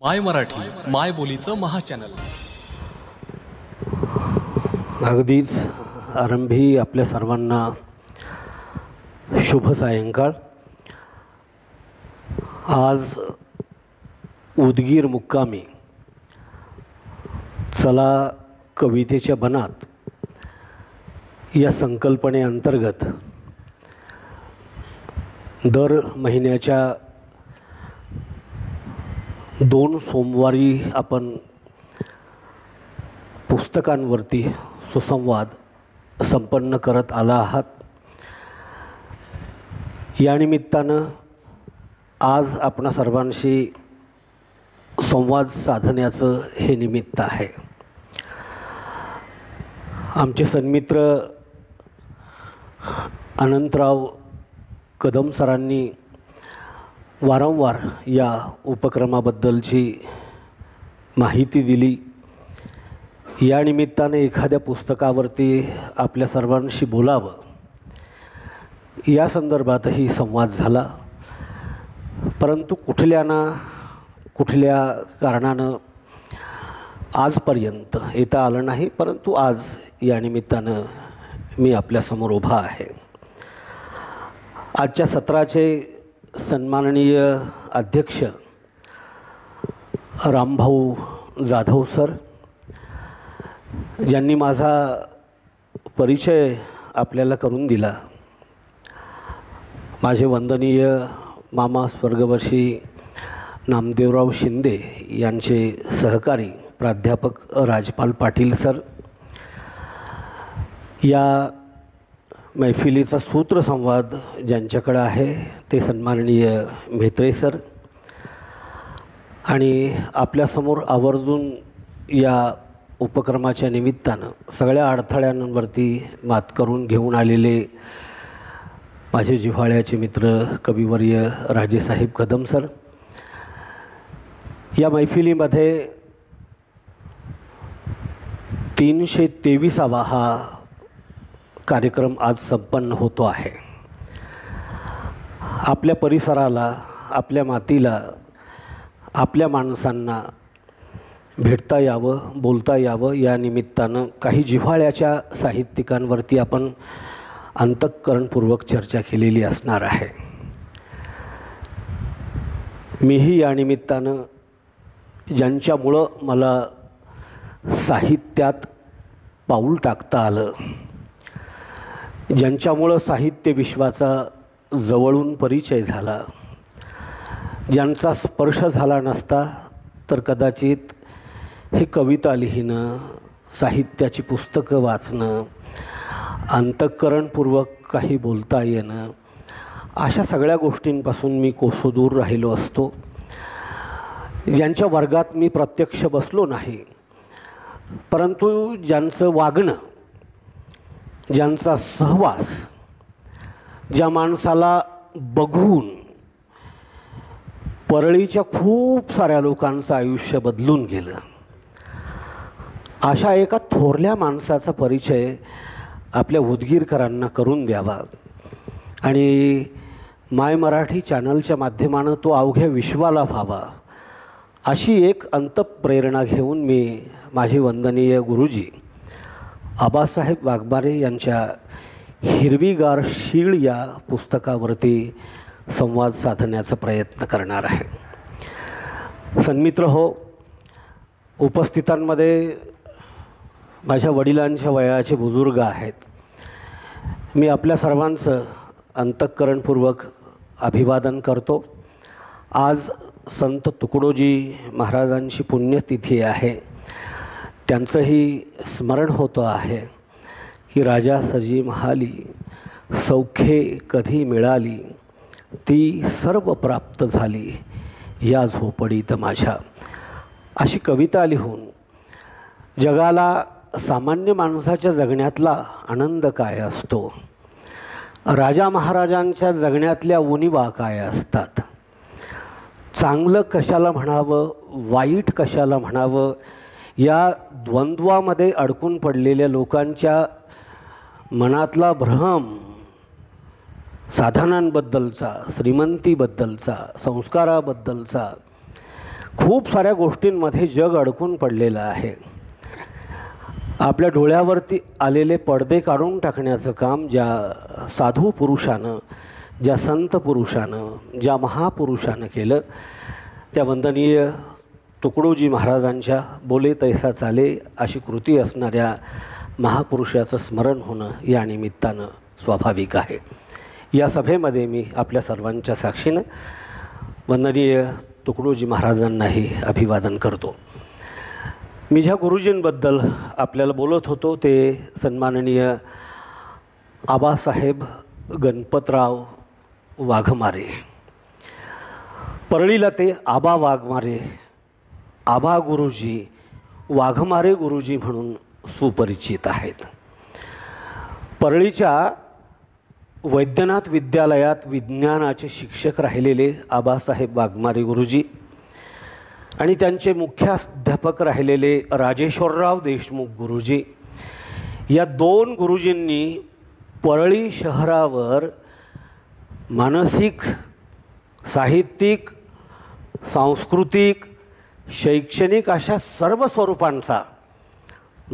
माय मराठी माय बोलीचं महाचॅनल. अगदीच आरंभी आपल्या सर्वांना शुभ सायंकाळ. आज उदगीर मुक्कामी चला कवितेच्या बनात या संकल्पनेअंतर्गत दर महिन्याच्या 2 सोमवारी आपण पुस्तकांवरती सुसंवाद संपन्न करत आला आहात. या निमित्तानं आज आपणा सर्वांशी संवाद साधण्याचं हे निमित्त आहे. आमचे सन्मित्र अनंतराव कदम सरांनी वारंवार या उपक्रमाबद्दलची माहिती दिली. या निमित्ताने एखाद्या पुस्तकावरती आपल्या सर्वांशी बोलावं या संदर्भातही संवाद झाला, परंतु कुठल्या कारणानं आजपर्यंत येता आलं नाही. परंतु आज या निमित्तानं मी आपल्यासमोर उभा आहे. आजच्या सत्राचे सन्माननीय अध्यक्ष रामभाऊ जाधव सर, ज्यांनी माझा परिचय आपल्याला करून दिला, माझे वंदनीय मामा स्वर्गवासी नामदेवराव शिंदे यांचे सहकारी प्राध्यापक राजपाल पाटील सर, या मैफिलीचा सूत्रसंवाद ज्यांच्याकडे आहे ते सन्माननीय म्हेत्रे सर, आणि आपल्यासमोर आवर्जून या उपक्रमाच्या निमित्तानं सगळ्या अडथळ्यांवरती मात करून घेऊन आलेले माझे जिव्हाळ्याचे मित्र कविवर्य राजेसाहेब कदम सर. या मैफिलीमध्ये 323वा हा कार्यक्रम आज संपन्न होतो आहे. आपल्या परिसराला, आपल्या मातीला, आपल्या माणसांना भेटता यावं, बोलता यावं, या निमित्तानं काही जिव्हाळ्याच्या साहित्यिकांवरती आपण अंतःकरणपूर्वक चर्चा केलेली असणार आहे. मीही या निमित्तानं ज्यांच्यामुळं मला साहित्यात पाऊल टाकता आलं, ज्यांच्यामुळं साहित्य विश्वाचा जवळून परिचय झाला, ज्यांचा स्पर्श झाला नसता तर कदाचित हे कविता लिहिणं, साहित्याची पुस्तकं वाचणं, अंतःकरणपूर्वक काही बोलता येणं, अशा सगळ्या गोष्टींपासून मी कोसो दूर राहिलो असतो. ज्यांच्या वर्गात मी प्रत्यक्ष बसलो नाही, परंतु ज्यांचं वागणं, ज्यांचा सहवास, ज्या माणसाला बघून परळीच्या खूप साऱ्या लोकांचं आयुष्य बदलून गेलं, अशा एका थोरल्या माणसाचा परिचय आपल्या उदगीरकरांना करून द्यावा आणि माय मराठी चॅनलच्या माध्यमानं तो अवघ्या विश्वाला व्हावा, अशी एक अंतःप्रेरणा घेऊन मी माझे वंदनीय गुरुजी आबासाहेब वाघमारे यांच्या हिरवीगार शीळ या पुस्तकावरती संवाद साधण्याचा प्रयत्न करणार आहे. सन्मित्र हो, उपस्थितांमध्ये माझ्या वडिलांच्या वयाचे बुजुर्ग आहेत. मी आपल्या सर्वांचं अंतःकरणपूर्वक अभिवादन करतो. आज संत तुकडोजी महाराजांची पुण्यतिथी आहे. त्यांचंही स्मरण होतं आहे की राजा सजी महाली, सौख्ये कधी मिळाली, ती सर्व प्राप्त झाली या झोपडीत माझ्या, अशी कविता लिहून जगाला सामान्य माणसाच्या जगण्यातला आनंद काय असतो, राजा महाराजांच्या जगण्यातल्या उणिवा काय असतात, चांगलं कशाला म्हणावं, वाईट कशाला म्हणावं, या द्वंद्वामध्ये अडकून पडलेल्या लोकांच्या मनातला भ्रम, साधनांबद्दलचा, श्रीमंतीबद्दलचा, संस्काराबद्दलचा, खूप साऱ्या गोष्टींमध्ये जग अडकून पडलेलं आहे. आपल्या डोळ्यावरती आलेले पडदे काढून टाकण्याचं काम ज्या साधू पुरुषानं, ज्या संत पुरुषानं, ज्या महापुरुषानं केलं, त्या वंदनीय तुकडोजी महाराजांच्या बोले तैसा चाले अशी कृती असणाऱ्या महापुरुषाचं स्मरण होणं या निमित्तानं स्वाभाविक आहे. या सभेमध्ये मी आपल्या सर्वांच्या साक्षीनं वंदनीय तुकडोजी महाराजांनाही अभिवादन करतो. मी ज्या गुरुजींबद्दल आपल्याला बोलत होतो ते सन्माननीय आबासाहेब गणपतराव वाघमारे. परळीला ते आबा वाघमारे, आबा गुरुजी, वाघमारे गुरुजी म्हणून सुपरिचित आहेत. परळीच्या वैद्यनाथ विद्यालयात विज्ञानाचे शिक्षक राहिलेले आबासाहेब वाघमारे गुरुजी आणि त्यांचे मुख्याध्यापक राहिलेले राजेश्वरराव देशमुख गुरुजी, या दोन गुरुजींनी परळी शहरावर मानसिक, साहित्यिक, सांस्कृतिक, शैक्षणिक अशा सर्व स्वरूपांचा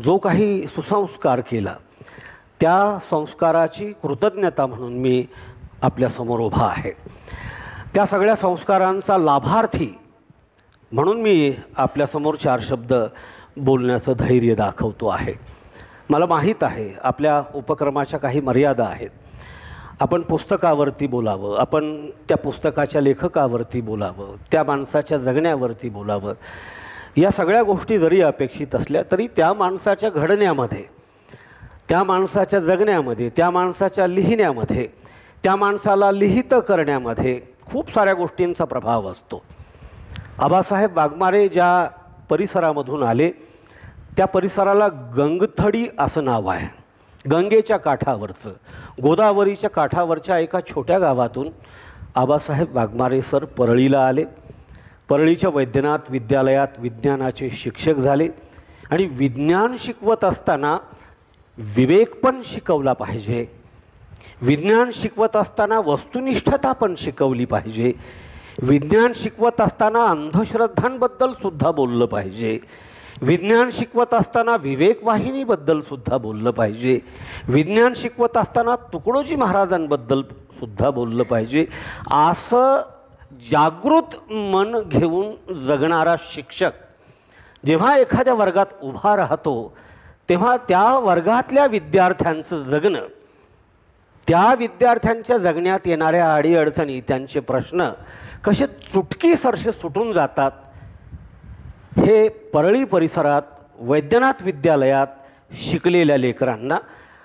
जो काही सुसंस्कार केला, त्या संस्काराची कृतज्ञता म्हणून मी आपल्यासमोर उभा आहे. त्या सगळ्या संस्कारांचा लाभार्थी म्हणून मी आपल्यासमोर चार शब्द बोलण्याचं धैर्य दाखवतो आहे. मला माहीत आहे आपल्या उपक्रमाच्या काही मर्यादा आहेत. आपण पुस्तकावरती बोलावं, आपण त्या पुस्तकाच्या लेखकावरती बोलावं, त्या माणसाच्या जगण्यावरती बोलावं. या सगळ्या गोष्टी जरी अपेक्षित असल्या तरी त्या माणसाच्या घडण्यामध्ये, त्या माणसाच्या जगण्यामध्ये, त्या माणसाच्या लिहिण्यामध्ये, त्या माणसाला लिहित करण्यामध्ये खूप साऱ्या गोष्टींचा प्रभाव असतो. आबासाहेब वाघमारे ज्या परिसरामधून आले त्या परिसराला गंगथडी असं नाव आहे. गंगेच्या काठावरचं, गोदावरीच्या काठावरच्या एका छोट्या गावातून आबासाहेब वाघमारे सर परळीला आले. परळीच्या वैद्यनाथ विद्यालयात विज्ञानाचे शिक्षक झाले आणि विज्ञान शिकवत असताना विवेक पण शिकवला पाहिजे. विज्ञान शिकवत असताना वस्तुनिष्ठता पण शिकवली पाहिजे. विज्ञान शिकवत असताना अंधश्रद्धांबद्दल सुद्धा बोललं पाहिजे. विज्ञान शिकवत असताना विवेकवाहिनीबद्दल सुद्धा बोललं पाहिजे. विज्ञान शिकवत असताना तुकडोजी महाराजांबद्दल सुद्धा बोललं पाहिजे. असं जागृत मन घेऊन जगणारा शिक्षक जेव्हा एखाद्या वर्गात उभा राहतो तेव्हा त्या वर्गातल्या विद्यार्थ्यांचं जगणं, त्या विद्यार्थ्यांच्या जगण्यात येणाऱ्या अडीअडचणी, त्यांचे प्रश्न कसे चुटकीसरसे सुटून जातात हे परळी परिसरात वैद्यनाथ विद्यालयात शिकलेल्या लेकरांना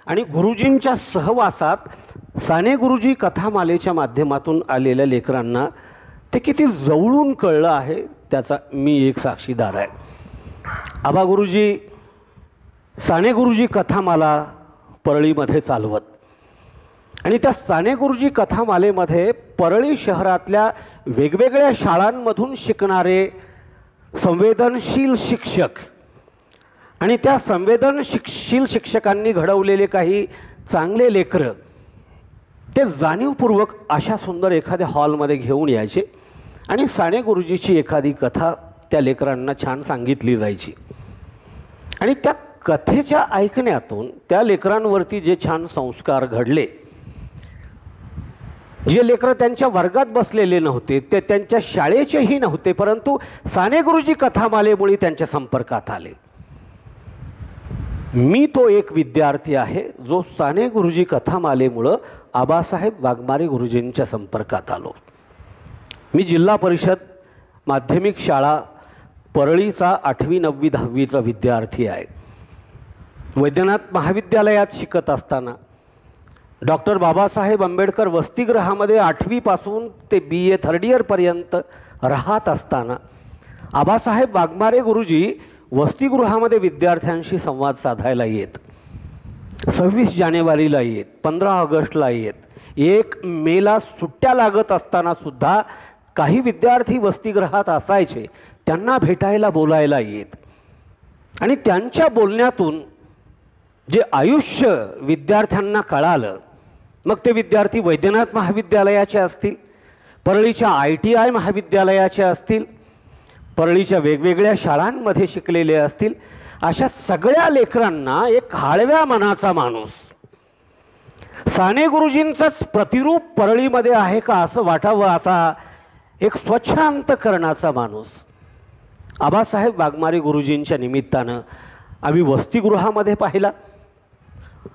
आणि गुरुजींच्या सहवासात साने गुरुजी कथामालेच्या माध्यमातून आलेल्या लेकरांना ते किती जवळून कळलं आहे त्याचा मी एक साक्षीदार आहे. आबा गुरुजी साने गुरुजी कथामाला परळीमध्ये चालवत आणि त्या साने गुरुजी कथामालेमध्ये परळी शहरातल्या वेगवेगळ्या शाळांमधून शिकणारे संवेदनशील शिक्षक आणि त्या संवेदनशील शिक्षकांनी घडवलेले काही चांगले लेकरं ते जाणीवपूर्वक अशा सुंदर एखाद्या हॉलमध्ये घेऊन यायचे आणि साने गुरुजीची एखादी कथा त्या लेकरांना छान सांगितली जायची आणि त्या कथेच्या ऐकण्यातून त्या लेकरांवरती जे छान संस्कार घडले, जे लेकरं त्यांच्या वर्गात बसलेले नव्हते, ते त्यांच्या शाळेचेही नव्हते, परंतु साने गुरुजी कथामालेमुळे त्यांच्या संपर्कात आले. मी तो एक विद्यार्थी आहे जो साने गुरुजी कथामालेमुळं आबासाहेब वाघमारे गुरुजींच्या संपर्कात आलो. मी जिल्हा परिषद माध्यमिक शाळा परळीचा 8वी 9वी 10वीचा विद्यार्थी आहे. वैद्यनाथ महाविद्यालयात शिकत असताना डॉक्टर बाबासाहेब आंबेडकर वसतिगृहामध्ये 8वी पासून ते BA 3rd इयरपर्यंत राहत असताना आबासाहेब वाघमारे गुरुजी वसतिगृहामध्ये विद्यार्थ्यांशी संवाद साधायला येत. 26 जानेवारीला येत, 15 ऑगस्टला येत, 1 मेला सुट्ट्या लागत असताना सुद्धा काही विद्यार्थी वसतिगृहात असायचे, त्यांना भेटायला बोलायला येत आणि त्यांच्या बोलण्यातून जे आयुष्य विद्यार्थ्यांना कळालं, मग ते विद्यार्थी वैद्यनाथ महाविद्यालयाचे असतील, परळीच्या ITI महाविद्यालयाचे असतील, परळीच्या वेगवेगळ्या शाळांमध्ये शिकलेले असतील अशा सगळ्या लेकरांना एक हळव्या मनाचा माणूस, साने गुरुजींचंच प्रतिरूप परळीमध्ये आहे का असं वाटावं असा एक स्वच्छ अंतकरणाचा माणूस आबासाहेब वाघमारे गुरुजींच्या निमित्तानं आम्ही वसतिगृहामध्ये पाहिला,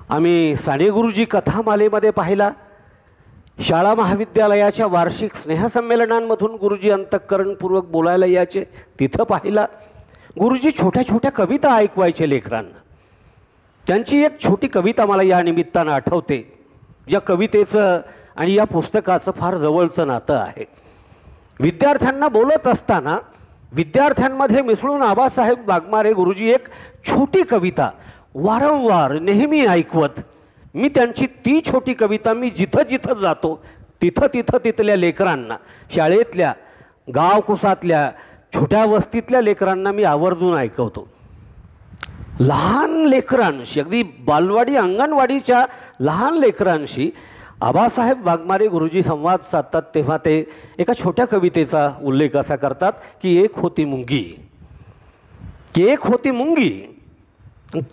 आम्ही साने गुरुजी कथामालेमध्ये पाहिला, शाळा महाविद्यालयाच्या वार्षिक स्नेहसंमेलनांमधून गुरुजी अंतःकरणपूर्वक बोलायला यायचे तिथं पाहिला. गुरुजी छोट्या छोट्या कविता ऐकवायचे लेकरांना. त्यांची एक छोटी कविता मला या निमित्तानं आठवते, ज्या कवितेचं आणि या पुस्तकाचं फार जवळचं नातं आहे. विद्यार्थ्यांना बोलत असताना विद्यार्थ्यांमध्ये मिसळून आबासाहेब वाघमारे गुरुजी एक छोटी कविता वारंवार नेहमी ऐकवत. मी त्यांची ती छोटी कविता मी जिथं जिथं जातो तिथं तिथं तिथल्या लेकरांना, शाळेतल्या गावकुसातल्या छोट्या वस्तीतल्या लेकरांना मी आवर्जून ऐकवतो. लहान लेकरांशी, अगदी बालवाडी अंगणवाडीच्या लहान लेकरांशी आबासाहेब वाघमारे गुरुजी संवाद साधतात तेव्हा ते एका छोट्या कवितेचा उल्लेख असा करतात की एक होती मुंगी, की एक होती मुंगी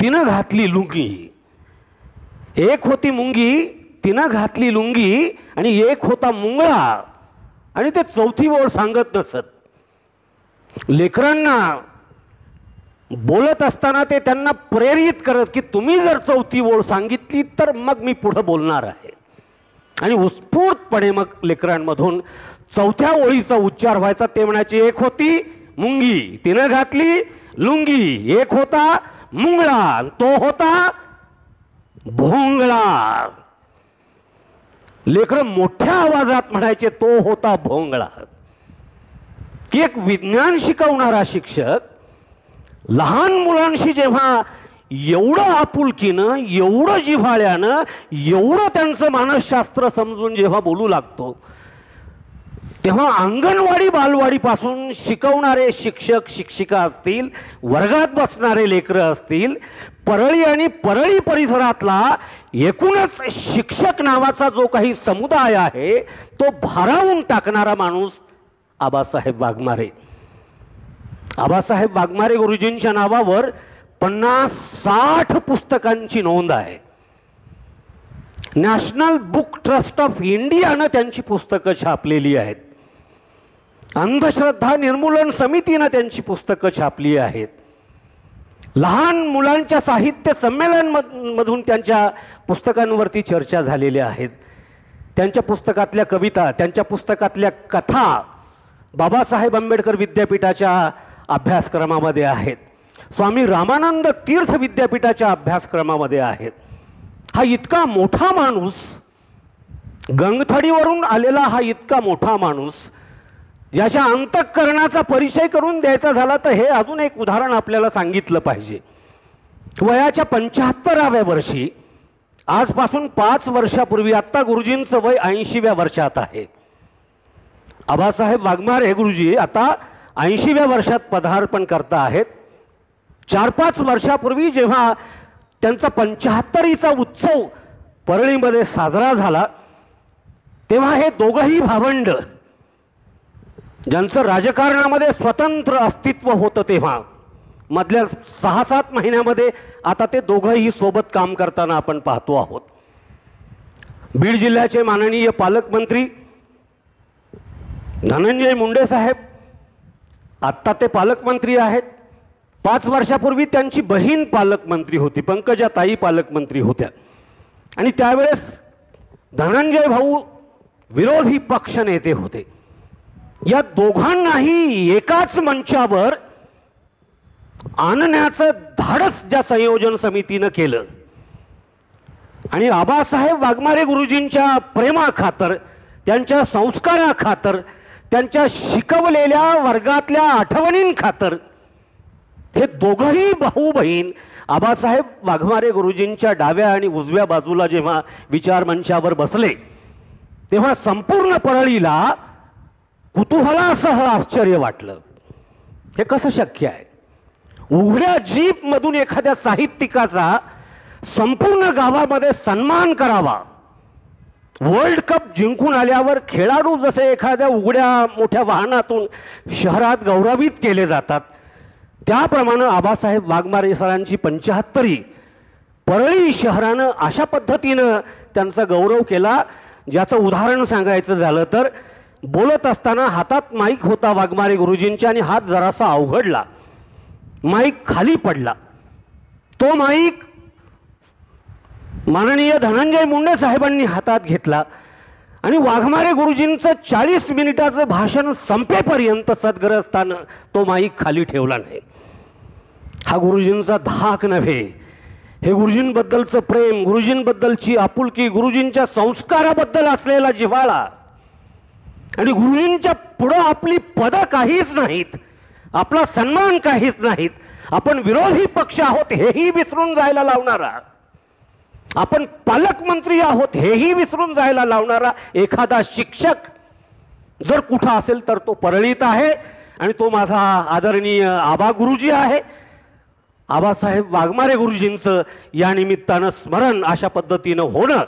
तिनं घातली लुंगी, एक होती मुंगी तिनं घातली लुंगी आणि एक होता मुंगळा आणि ते चौथी ओळ सांगत नसत. लेकरांना बोलत असताना ते त्यांना प्रेरित करत की तुम्ही जर चौथी ओळ सांगितली तर मग मी पुढं बोलणार आहे. आणि उत्स्फूर्तपणे मग लेकरांमधून चौथ्या ओळीचा उच्चार व्हायचा. ते म्हणायचे एक होती मुंगी तिनं घातली लुंगी, एक होता मुंगळा तो होता भोंगळा. लेकरं मोठ्या आवाजात म्हणायचे तो होता भोंगळा. की एक विज्ञान शिकवणारा शिक्षक लहान मुलांशी जेव्हा एवढं आपुलकीनं, एवढं जिव्हाळ्यानं, एवढं त्यांचं मानसशास्त्र समजून जेव्हा बोलू लागतो तेव्हा अंगणवाडी बालवाडीपासून शिकवणारे शिक्षक शिक्षिका असतील, वर्गात बसणारे लेकरं असतील, परळी आणि परळी परिसरातला एकूणच शिक्षक नावाचा जो काही समुदाय आहे तो भारावून टाकणारा माणूस आबासाहेब वाघमारे. आबासाहेब वाघमारे गुरुजींच्या नावावर 50-60 पुस्तकांची नोंद आहे. नॅशनल बुक ट्रस्ट ऑफ इंडियानं त्यांची पुस्तकं छापलेली आहेत. अंधश्रद्धा निर्मूलन समितीनं त्यांची पुस्तकं छापली आहेत. लहान मुलांच्या साहित्य संमेलनांमधून त्यांच्या पुस्तकांवरती चर्चा झालेल्या आहेत. त्यांच्या पुस्तकातल्या कविता, त्यांच्या पुस्तकातल्या कथा बाबासाहेब आंबेडकर विद्यापीठाच्या अभ्यासक्रमामध्ये आहेत. स्वामी रामानंद तीर्थ विद्यापीठाच्या अभ्यासक्रमामध्ये आहेत. हा इतका मोठा माणूस, गंगथडीवरून आलेला हा इतका मोठा माणूस, ज्याच्या अंतःकरणाचा परिचय करून द्यायचा झाला तर हे अजून एक उदाहरण आपल्याला सांगितलं पाहिजे. वयाच्या 75व्या वर्षी, आजपासून 5 वर्षापूर्वी, आत्ता गुरुजींचं वय 80व्या वर्षात आहे. आबासाहेब वाघमारे गुरुजी आता 80व्या वर्षात पदार्पण करता आहेत. 4-5 वर्षापूर्वी जेव्हा त्यांचा 75वीचा उत्सव परळीमध्ये साजरा झाला तेव्हा हे दोघंही भावंड, ज्यांचं राजकारणामध्ये स्वतंत्र अस्तित्व होतं तेव्हा मधल्या 6-7 महिन्यामध्ये आता ते दोघंही सोबत काम करताना आपण पाहतो आहोत. बीड जिल्ह्याचे माननीय पालकमंत्री धनंजय मुंडे साहेब आत्ता ते पालकमंत्री आहेत. 5 वर्षापूर्वी त्यांची बहीण पालकमंत्री होती, पंकजा ताई पालकमंत्री होत्या. आणि त्यावेळेस धनंजय भाऊ विरोधी पक्ष नेते होते. या दोघांनाही एकाच मंचावर आणण्याचं धाडस ज्या संयोजन समितीनं केलं आणि आबासाहेब वाघमारे गुरुजींच्या प्रेमाखातर, त्यांच्या संस्काराखातर, त्यांच्या शिकवलेल्या वर्गातल्या आठवणींखातर हे दोघंही भाऊ बहीण आबासाहेब वाघमारे गुरुजींच्या डाव्या आणि उजव्या बाजूला जेव्हा विचार मंचावर बसले तेव्हा संपूर्ण परळीला कुतूहलासह आश्चर्य वाटलं. हे कसं शक्य आहे? उघड्या जीप मधून एखाद्या साहित्यिकाचा संपूर्ण गावामध्ये सन्मान करावा वर्ल्ड कप जिंकून आल्यावर खेळाडू जसे एखाद्या उघड्या मोठ्या वाहनातून शहरात गौरवित केले जातात, त्याप्रमाणे आबासाहेब वाघमारे सरांची 75वी परळी शहरानं अशा पद्धतीनं त्यांचा गौरव केला, ज्याचं उदाहरण सांगायचं झालं तर बोलत असताना हातात माईक होता वाघमारे गुरुजींच्या आणि हात जरासा अवघडला, माईक खाली पडला. तो माईक माननीय धनंजय मुंडे साहेबांनी हातात घेतला आणि वाघमारे गुरुजींचं 40 मिनिटाचं भाषण संपेपर्यंत सद्ग्रस्तानं तो माईक खाली ठेवला नाही. हा गुरुजींचा धाक नव्हे, हे गुरुजींबद्दलचं प्रेम, गुरुजींबद्दलची आपुलकी, गुरुजींच्या संस्काराबद्दल असलेला जिव्हाळा आणि गुरुजींच्या पुढं आपली पदं काहीच नाहीत, आपला सन्मान काहीच नाहीत, आपण विरोधी पक्ष आहोत हेही विसरून जायला लावणारा, आपण पालकमंत्री आहोत हेही विसरून जायला लावणारा एखादा शिक्षक जर कुठं असेल तर तो परळीत आहे आणि तो माझा आदरणीय आबा गुरुजी आहे. आबासाहेब वाघमारे गुरुजींचं या निमित्तानं स्मरण अशा पद्धतीनं होणं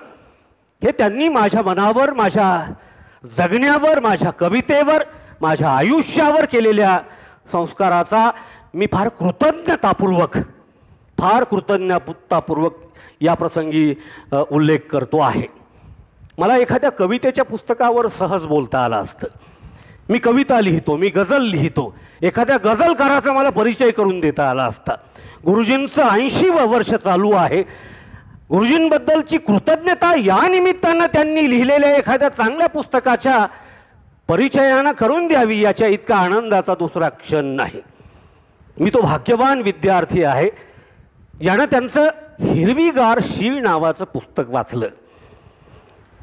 हे त्यांनी माझ्या मनावर, माझ्या जगण्यावर, माझ्या कवितेवर, माझ्या आयुष्यावर केलेल्या संस्काराचा मी फार कृतज्ञतापूर्वक या प्रसंगी उल्लेख करतो आहे. मला एखाद्या कवितेच्या पुस्तकावर सहज बोलता आलं असतं. मी कविता लिहितो, मी गझल लिहितो, एखाद्या गझलकाराचा मला परिचय करून देता आला असता. गुरुजींचं 80वं वर्ष चालू आहे. गुरुजींबद्दलची कृतज्ञता या निमित्तानं त्यांनी लिहिलेल्या एखाद्या चांगल्या पुस्तकाच्या परिचयानं करून द्यावी, याच्या इतका आनंदाचा दुसरा क्षण नाही. मी तो भाग्यवान विद्यार्थी आहे ज्यानं त्यांचं हिरवीगार शीळ नावाचं पुस्तक वाचलं.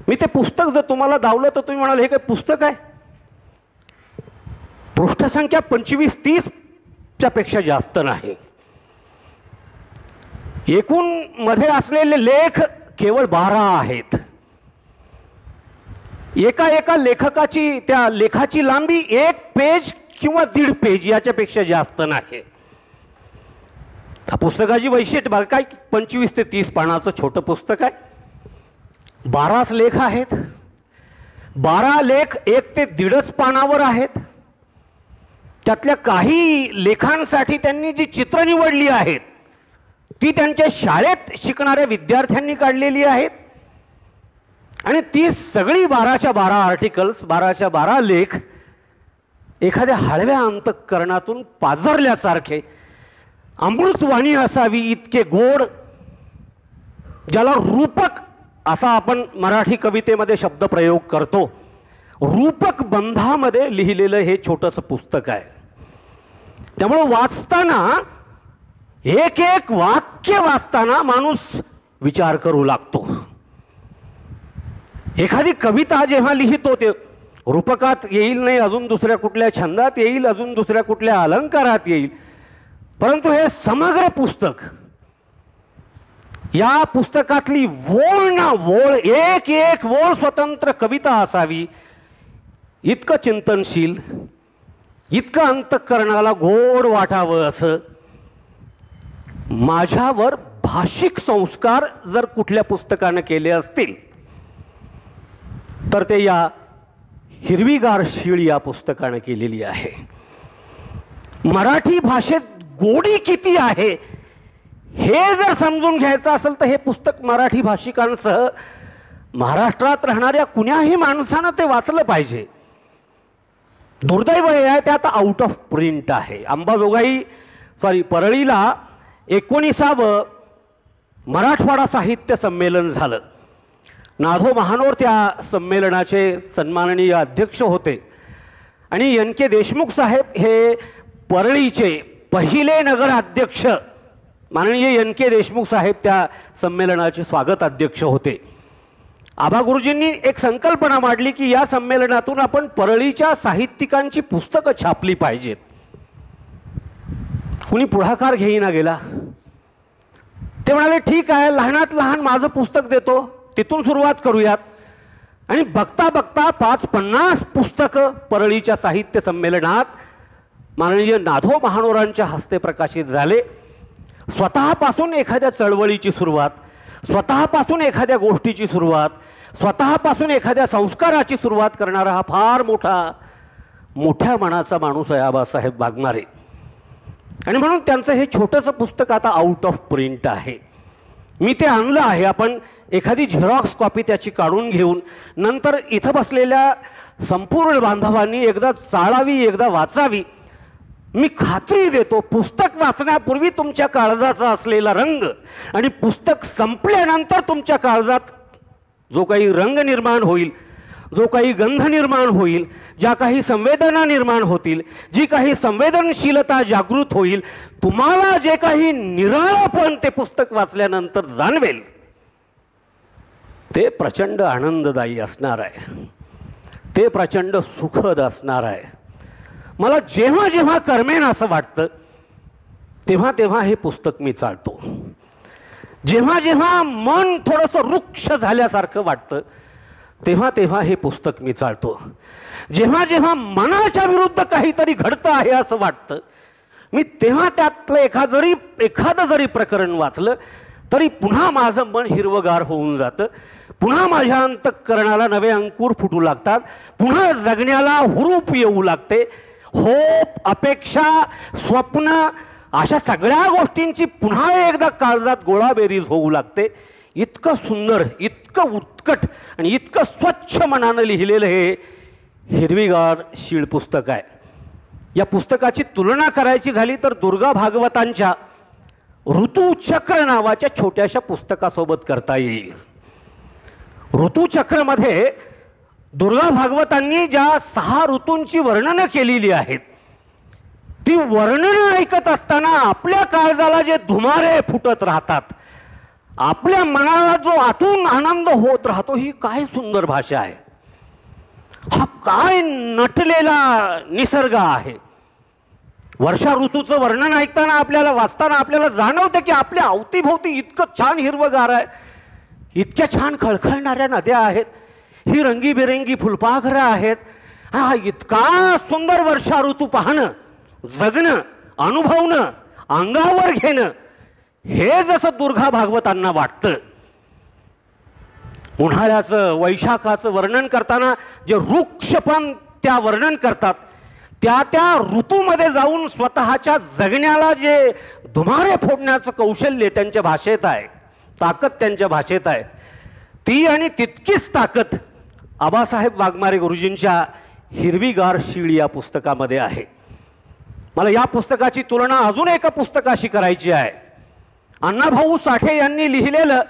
मी ते पुस्तक जर तुम्हाला दावलं तर तुम्ही म्हणाल हे काय पुस्तक आहे? पृष्ठसंख्या 25-30च्या पेक्षा जास्त नाही. एकूण मध्ये असलेले लेख केवळ 12 आहेत. एका लेखकाची, त्या लेखाची लांबी 1 पेज किंवा 1.5 पेज याच्यापेक्षा जास्त नाही. पुस्तकाची वैशिष्ट्य बघा, काय 25 ते 30 पानाचं छोटं पुस्तक आहे. 12 लेख आहेत. 12 लेख 1 ते 1.5 पानावर आहेत. त्यातल्या काही लेखांसाठी त्यांनी जी चित्र निवडली आहेत ती त्यांच्या शाळेत शिकणाऱ्या विद्यार्थ्यांनी काढलेली आहेत आणि ती सगळी 12च्या 12 आर्टिकल्स, 12च्या 12 लेख एखाद्या हळव्या अंतःकरणातून पाझरल्यासारखे, अमृतवाणी असावी इतके गोड, ज्याला रूपक असा आपण मराठी कवितेमध्ये शब्दप्रयोग करतो, रूपक बंधामध्ये लिहिलेलं हे छोटंसं पुस्तक आहे. त्यामुळे वाचताना एक वाक्य वाचताना माणूस विचार करू लागतो. एखादी कविता जेव्हा लिहितो ते रूपकात येईल नाही, अजून दुसऱ्या कुठल्या छंदात येईल, अजून दुसऱ्या कुठल्या अलंकारात येईल, परंतु हे समग्र पुस्तक, या पुस्तकातली ओळ ना ओळ, एक ओळ स्वतंत्र कविता असावी, इतकं चिंतनशील, इतकं अंतःकरणाला गोड वाटावं असं माझ्यावर भाषिक संस्कार जर कुठल्या पुस्तकानं केले असतील तर ते या हिरवीगार शीळ या पुस्तकानं केलेली आहे. मराठी भाषेत गोडी किती आहे हे जर समजून घ्यायचं असेल तर हे पुस्तक मराठी भाषिकांसह महाराष्ट्रात राहणाऱ्या कुण्याही माणसानं ते वाचलं पाहिजे. दुर्दैव हे आहे ते आता आउट ऑफ प्रिंट आहे. परळीला 19वे मराठवाडा साहित्य संमेलन झालं. नाधो महानोर त्या संमेलनाचे सन्माननीय अध्यक्ष होते आणि NK देशमुख साहेब हे परळीचे पहिले नगराध्यक्ष, माननीय NK देशमुख साहेब त्या संमेलनाचे स्वागत अध्यक्ष होते. आबा गुरुजींनी एक संकल्पना मांडली की या संमेलनातून आपण परळीच्या साहित्यिकांची पुस्तकं छापली पाहिजेत. कुणी पुढाकार घेईना गेला. ते म्हणाले ठीक आहे, लहानात लहान माझं पुस्तक देतो, तिथून सुरुवात करूयात. आणि बघता बघता 50 पुस्तकं परळीच्या साहित्य संमेलनात माननीय नाधो महानोरांच्या हस्ते प्रकाशित झाले. स्वतःपासून एखाद्या चळवळीची सुरुवात, स्वतःपासून एखाद्या गोष्टीची सुरुवात, स्वतःपासून एखाद्या संस्काराची सुरुवात करणारा हा फार मोठ्या मनाचा माणूस आहे आबासाहेब वाघमारे. आणि म्हणून त्यांचं हे छोटंसं पुस्तक आता आउट ऑफ प्रिंट आहे. मी ते आणलं आहे. आपण एखादी झेरॉक्स कॉपी त्याची काढून घेऊन नंतर इथं बसलेल्या संपूर्ण बांधवांनी एकदा चाळावी, एकदा वाचावी. मी खात्री देतो पुस्तक वाचण्यापूर्वी तुमच्या काळजाचा असलेला रंग आणि पुस्तक संपल्यानंतर तुमच्या काळजात जो काही रंग निर्माण होईल, जो काही गंध निर्माण होईल, ज्या काही संवेदना निर्माण होतील, जी काही संवेदनशीलता जागृत होईल, तुम्हाला जे काही निराळेपण ते पुस्तक वाचल्यानंतर जाणवेल ते प्रचंड आनंददायी असणार आहे. ते प्रचंड सुखद असणार आहे. मला जेव्हा जेव्हा करमेन असं वाटतं तेव्हा तेव्हा हे पुस्तक मी चालतो. जेव्हा जेव्हा मन थोडंसं रुक्ष झाल्यासारखं वाटतं तेव्हा तेव्हा हे पुस्तक मी चालतो. जेव्हा जेव्हा मनाच्या विरुद्ध काहीतरी घडतं आहे असं वाटतं मी तेव्हा त्यातलं एखादं जरी प्रकरण वाचलं तरी पुन्हा माझं मन हिरवगार होऊन जातं. पुन्हा माझ्या अंतःकरणाला नवे अंकुर फुटू लागतात. पुन्हा जगण्याला हुरूप येऊ लागते. होप, अपेक्षा, स्वप्न अशा सगळ्या गोष्टींची पुन्हा एकदा काळजात गोळाबेरीज होऊ लागते. इतकं सुंदर, इतकं उत्कट आणि इतकं स्वच्छ मनानं लिहिलेलं हे हिरवीगार शीळ पुस्तक आहे. या पुस्तकाची तुलना करायची झाली तर दुर्गा भागवतांच्या ऋतुचक्र नावाच्या छोट्याशा पुस्तकासोबत करता येईल. ऋतुचक्रमध्ये दुर्गा भागवतांनी ज्या 6 ऋतूंची वर्णनं केलेली आहेत ती वर्णनं ऐकत असताना आपल्या काळजाला जे धुमारे फुटत राहतात, आपल्या मनाला जो आतून आनंद होत राहतो, ही काय सुंदर भाषा आहे. हा काय नटलेला निसर्ग आहे. वर्षा ऋतूचं वर्णन ऐकताना आपल्याला, वाचताना आपल्याला जाणवतं की आपल्या अवतीभोवती इतकं छान हिरवगार आहे, इतक्या छान खळखळणाऱ्या नद्या आहेत, ही रंगीबेरंगी फुलपाखरं आहेत. हा इतका सुंदर वर्षा ऋतू पाहणं, जगणं, अनुभवणं, अंगावर घेणं, हे जसं दुर्गा भागवतांना वाटतं. उन्हाळ्याचं, वैशाखाचं वर्णन करताना जे वृक्षपण त्या वर्णन करतात, त्या ऋतूमध्ये जाऊन स्वतःच्या जगण्याला जे धुमारे फोडण्याचं कौशल्य त्यांच्या भाषेत आहे, ताकद त्यांच्या भाषेत आहे, ती आणि तितकीच ताकद आबासाहेब वाघमारे गुरुजींच्या हिरवीगार शीळ या पुस्तकामध्ये आहे. मला या पुस्तकाची तुलना अजून एका पुस्तकाशी करायची आहे. अण्णाभाऊ साठे यांनी लिहिलेलं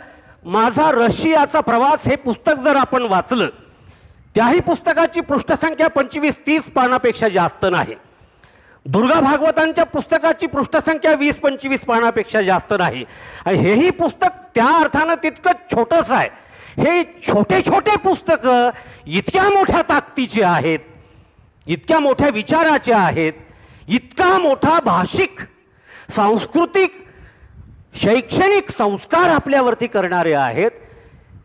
माझा रशियाचा प्रवास हे पुस्तक जर आपण वाचलं, त्याही पुस्तकाची पृष्ठसंख्या 25-30 पानापेक्षा जास्त नाही. दुर्गा भागवतांच्या पुस्तकाची पृष्ठसंख्या 20-25 पानापेक्षा जास्त नाही. आणि हेही पुस्तक त्या अर्थानं तितकं छोटंच आहे. हे छोटे छोटे पुस्तकं इतक्या मोठ्या ताकदीचे आहेत, इतक्या मोठ्या विचाराचे आहेत, इतका मोठा भाषिक, सांस्कृतिक, शैक्षणिक संस्कार आपल्यावरती करणारे आहेत.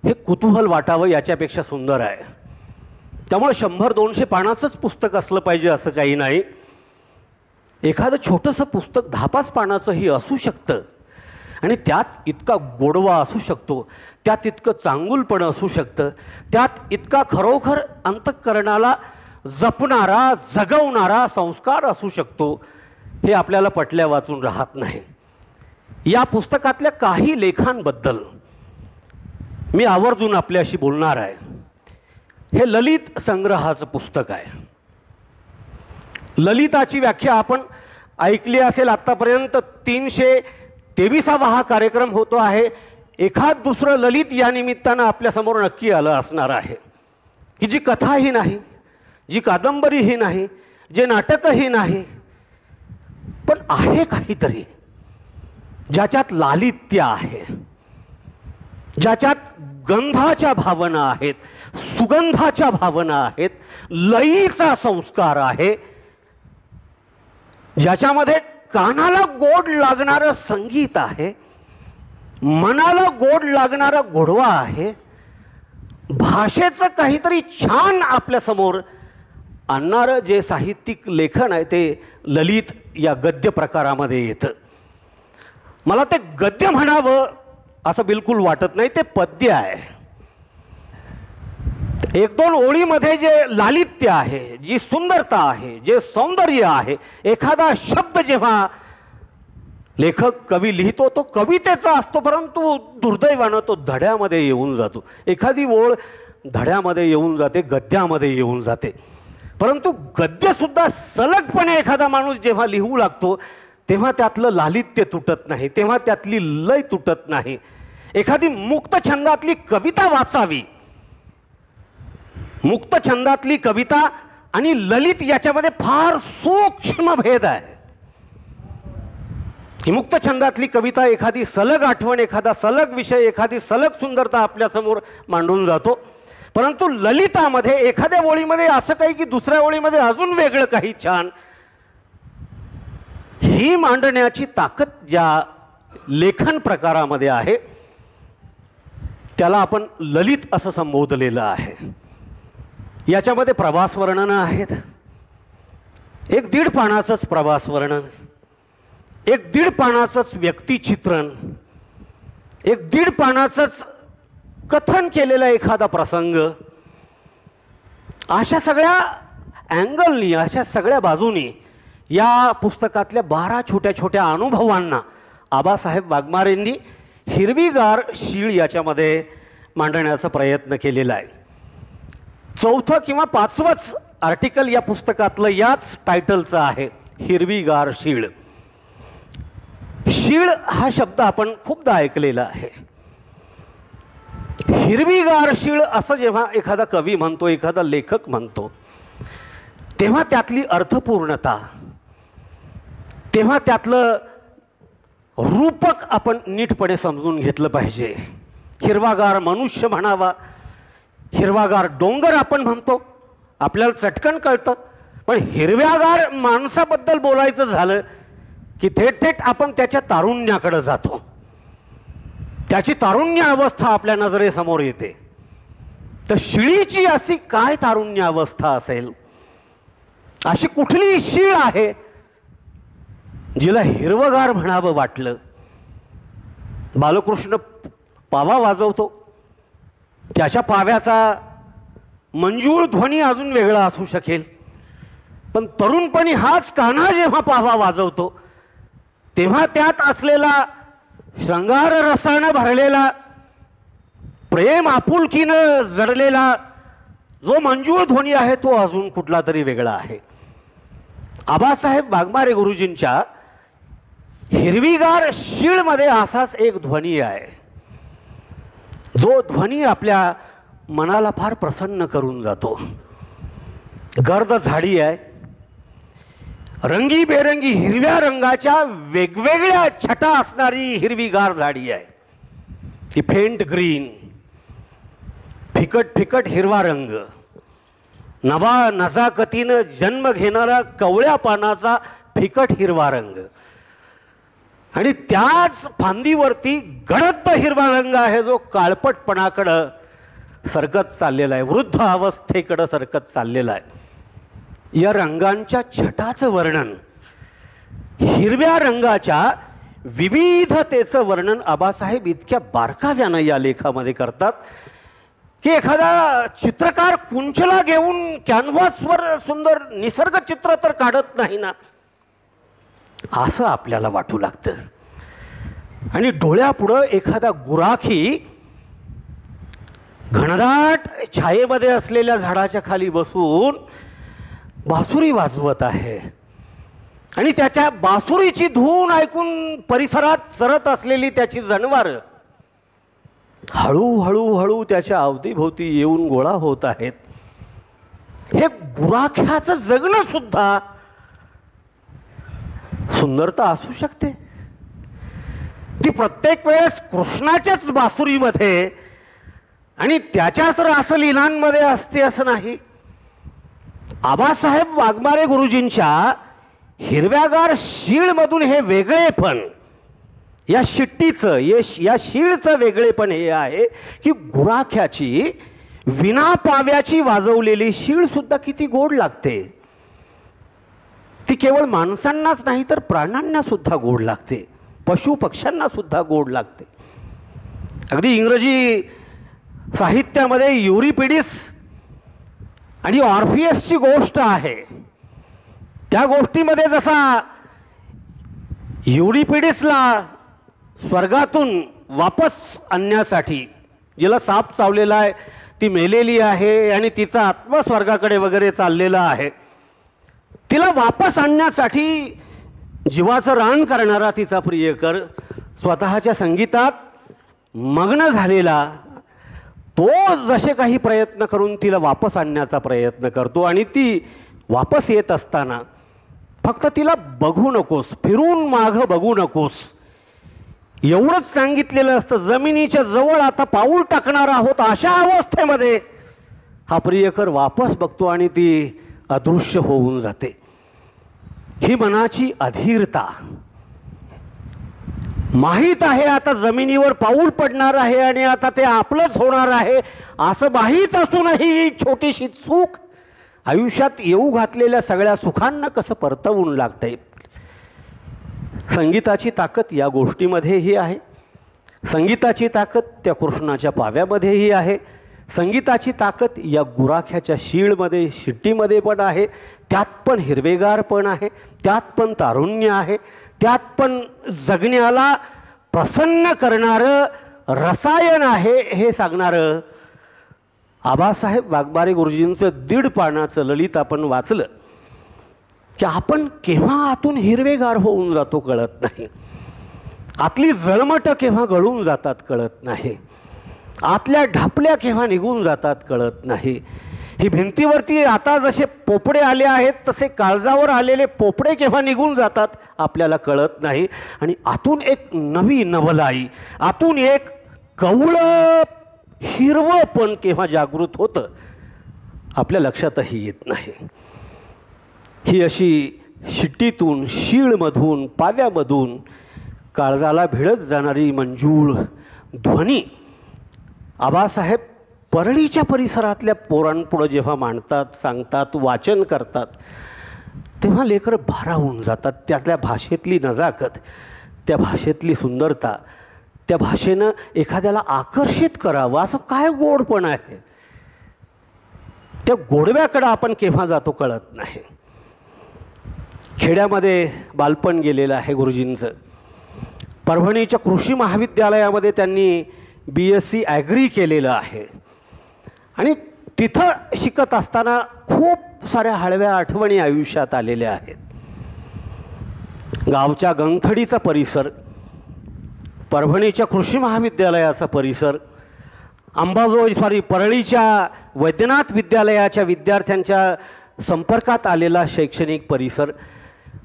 हे कुतूहल वाटावं याच्यापेक्षा सुंदर आहे. त्यामुळे 100-200 पानाचंच पुस्तक असलं पाहिजे असं काही नाही. एखादं छोटंसं पुस्तक 10-5 पानाचंही असू शकतं आणि त्यात इतका गोडवा असू शकतो, त्यात इतकं चांगुलपण असू शकतं, त्यात इतका खरोखर अंतःकरणाला जपणारा, जगवणारा संस्कार असू शकतो, हे आपल्याला पटल्या वाचून राहत नाही. या पुस्तकातल्या काही लेखांबद्दल मी आवर्जून आपल्याशी बोलणार आहे. हे ललित संग्रहाचं पुस्तक आहे. ललिताची व्याख्या आपण ऐकली असेल आत्तापर्यंत. 323वा हा कार्यक्रम होतो आहे. एखाद दुसरं ललित या निमित्तानं आपल्यासमोर नक्की आलं असणार आहे की जी कथाही नाही, जी कादंबरीही नाही, जे नाटकही नाही, पण आहे काहीतरी ज्याच्यात लालित्य आहे, ज्याच्यात गंधाच्या भावना आहेत, सुगंधाच्या भावना आहेत, लयीचा संस्कार आहे, ज्याच्यामध्ये कानाला गोड लागणारं संगीत आहे, मनाला गोड लागणारा गोडवा आहे, भाषेचं काहीतरी छान आपल्यासमोर आणणारं जे साहित्यिक लेखन आहे ते ललित या गद्य प्रकारामध्ये येतं. मला ते गद्य म्हणावं असं बिलकुल वाटत नाही, ते पद्य आहे. एक दोन ओळीमध्ये जे लालित्य आहे, जी सुंदरता आहे, जे सौंदर्य आहे, एखादा शब्द जेव्हा लेखक कवी लिहितो तो कवितेचा असतो, परंतु दुर्दैवानं तो धड्यामध्ये येऊन जातो. एखादी ओळ धड्यामध्ये येऊन जाते, गद्यामध्ये येऊन जाते. परंतु गद्यसुद्धा सलगपणे एखादा माणूस जेव्हा लिहू लागतो तेव्हा त्यातलं लालित्य तुटत नाही, तेव्हा त्यातली लय तुटत नाही. एखादी मुक्त छंदातली कविता वाचावी, मुक्त छंदातली कविता आणि ललित याच्यामध्ये फार सूक्ष्म भेद आहे. ही मुक्त छंदातली कविता एखादी सलग आठवण, एखादा सलग विषय, एखादी सलग सुंदरता आपल्यासमोर मांडून जातो. परंतु ललितामध्ये एखाद्या ओळीमध्ये असं काही की दुसऱ्या ओळीमध्ये अजून वेगळं काही छान, ही मांडण्याची ताकद ज्या लेखन प्रकारामध्ये आहे त्याला आपण ललित असं संबोधलेलं आहे. याच्यामध्ये प्रवास वर्णनं आहेत, एक दीड पानाचंच प्रवास वर्णन, एक दीड पानाचंच व्यक्तिचित्रण, एक दीड पानाचंच कथन केलेला एखादा प्रसंग. अशा सगळ्या अँगलनी, अशा सगळ्या बाजूनी या पुस्तकातल्या 12 छोट्या छोट्या अनुभवांना आबासाहेब वाघमारेंनी हिरवीगार शीळ याच्यामध्ये मांडण्याचा प्रयत्न केलेला आहे. चौथं किंवा पाचवंच आर्टिकल या पुस्तकातलं याच टायटलचं आहे, हिरवीगार शीळ. शीळ हा शब्द आपण खूपदा ऐकलेला आहे. हिरवीगार शीळ असं जेव्हा एखादा कवी म्हणतो, एखादा लेखक म्हणतो, तेव्हा त्यातली अर्थपूर्णता, तेव्हा त्यातलं रूपक आपण नीटपणे समजून घेतलं पाहिजे. हिरवागार मनुष्य म्हणावा, हिरवागार डोंगर आपण म्हणतो, आपल्याला चटकन कळतं. पण हिरव्यागार माणसाबद्दल बोलायचं झालं की थेट थेट आपण त्याच्या तारुण्याकडे जातो, त्याची तारुण्य अवस्था आपल्या नजरेसमोर येते. तर शिळीची अशी काय तारुण्य अवस्था असेल, अशी कुठली शीळ आहे जिला हिरवगार म्हणावं वाटलं. बालकृष्ण पावा वाजवतो, त्याच्या पाव्याचा मंजूळ ध्वनी अजून वेगळा असू शकेल, पण तरुणपणी हाच कान्हा जेव्हा पावा वाजवतो तेव्हा त्यात असलेला श्रंगार रसानं भरलेला, प्रेम आपुलकीनं जडलेला जो मंजूळ ध्वनी आहे तो अजून कुठला तरी वेगळा आहे. आबासाहेब वाघमारे गुरुजींच्या हिरवीगार शीळमध्ये असाच एक ध्वनी आहे, जो ध्वनी आपल्या मनाला फार प्रसन्न करून जातो. गर्द झाडी आहे, रंगीबेरंगी हिरव्या रंगाच्या वेगवेगळ्या छटा असणारी हिरवीगार झाडी आहे. ती फेंट ग्रीन, फिकट फिकट हिरवा रंग, नवा नजाकतीनं जन्म घेणारा कवळ्या पानाचा फिकट हिरवा रंग, आणि त्याच फांदीवरती गडद हिरवा रंग आहे जो काळपटपणाकडं सरकत चाललेला आहे, वृद्ध अवस्थेकडं सरकत चाललेला आहे. या रंगांच्या छटाचं वर्णन, हिरव्या रंगाच्या विविधतेचं वर्णन आबासाहेब इतक्या बारकाव्यानं या लेखामध्ये करतात की एखादा चित्रकार कुंचला घेऊन कॅनव्हासवर सुंदर निसर्ग चित्र तर काढत नाही ना, असं आपल्याला वाटू लागतं. आणि डोळ्यापुढं एखादा गुराखी घनदाट छायेमध्ये असलेल्या झाडाच्या खाली बसून बासुरी वाजवत आहे, आणि त्याच्या बासुरीची धून ऐकून परिसरात चरत असलेली त्याची जनावरं हळूहळू हळू त्याच्या अवतीभोवती येऊन गोळा होत आहेत. हे गुराख्याचं जगणं सुद्धा सुंदरता असू शकते. ती प्रत्येक वेळेस कृष्णाच्याच बासुरीमध्ये आणि त्याच्याच रासलीलांमध्ये असते असं नाही. आबासाहेब वाघमारे गुरुजींच्या हिरव्यागार शीळमधून हे वेगळेपण, या शिट्टीचं, या शीळचं वेगळेपण हे आहे की गुराख्याची विना पाव्याची वाजवलेली शीळ सुद्धा किती गोड लागते. ती केवळ माणसांनाच नाही तर प्राण्यांना सुद्धा गोड लागते, पशु पक्ष्यांना सुद्धा गोड लागते. अगदी इंग्रजी साहित्यामध्ये युरिपिडिस आणि ऑर्फियसची गोष्ट आहे, त्या गोष्टीमध्ये जसा युरिपिडिसला स्वर्गातून वापस आणण्यासाठी, जिला साप चावलेला आहे, ती मेलेली आहे आणि तिचा आत्मा स्वर्गाकडे वगैरे चाललेला आहे, तिला वापस आणण्यासाठी जीवाचं रान करणारा तिचा प्रियकर स्वतःच्या संगीतात मग्न झालेला, तो जसे काही प्रयत्न करून तिला वापस आणण्याचा प्रयत्न करतो. आणि ती वापस येत असताना फक्त तिला बघू नकोस, फिरून मागं बघू नकोस, एवढंच सांगितलेलं असतं. जमिनीच्या जवळ आता पाऊल टाकणार आहोत अशा अवस्थेमध्ये हा प्रियकर वापस बघतो आणि ती अदृश्य होऊन जाते. ही मनाची अधीरता. माहीत आहे आता जमिनीवर पाऊल पडणार आहे आणि आता ते आपलंच होणार आहे, असं माहीत असूनही ही छोटीशी चूक आयुष्यात येऊ घातलेल्या सगळ्या सुखांना कसं परतवून लागते. संगीताची ताकद या गोष्टीमध्येही आहे. संगीताची ताकद त्या कृष्णाच्या पाव्यामध्येही आहे. संगीताची ताकद या गुराख्याच्या शीळमध्ये, शिट्टीमध्ये पण आहे. त्यात पण हिरवेगार पण आहे, त्यात पण तारुण्य आहे, त्यात पण जगण्याला प्रसन्न करणारं रसायन आहे हे सांगणारं आबासाहेब वाघमारे गुरुजींचं 1.5 पानाचं ललित आपण वाचलं की आपण केव्हा आतून हिरवेगार होऊन जातो कळत नाही. आतली जळमटं केव्हा गळून जातात कळत नाही. आतल्या ढापल्या केव्हा निघून जातात कळत नाही. ही भिंतीवरती आता जसे पोपडे आले आहेत तसे काळजावर आलेले पोपडे केव्हा निघून जातात आपल्याला कळत नाही. आणि आतून एक नवी नवलाई, आतून एक कवळं हिरवं पण केव्हा जागृत होतं आपल्या लक्षातही येत नाही. ही अशी शिट्टीतून, शीळमधून, पाव्यामधून काळजाला भिडत जाणारी मंजूळ ध्वनी आबासाहेब परळीच्या परिसरातल्या पोरांपुढं जेव्हा मांडतात, सांगतात, वाचन करतात, तेव्हा लेकरं भारावून जातात. त्यातल्या भाषेतली नजाकत, त्या भाषेतली सुंदरता, त्या भाषेनं एखाद्याला आकर्षित करावं असं काय गोडपण आहे, त्या गोडव्याकडं आपण केव्हा जातो कळत नाही. खेड्यामध्ये बालपण गेलेलं आहे गुरुजींचं. परभणीच्या कृषी महाविद्यालयामध्ये त्यांनी BSc ॲग्री केलेलं आहे आणि तिथं शिकत असताना खूप साऱ्या हळव्या आठवणी आयुष्यात आलेल्या आहेत. गावच्या गंगथडीचा परिसर, परभणीच्या कृषी महाविद्यालयाचा परिसर, परळीच्या वैद्यनाथ विद्यालयाच्या विद्यार्थ्यांच्या संपर्कात आलेला शैक्षणिक परिसर,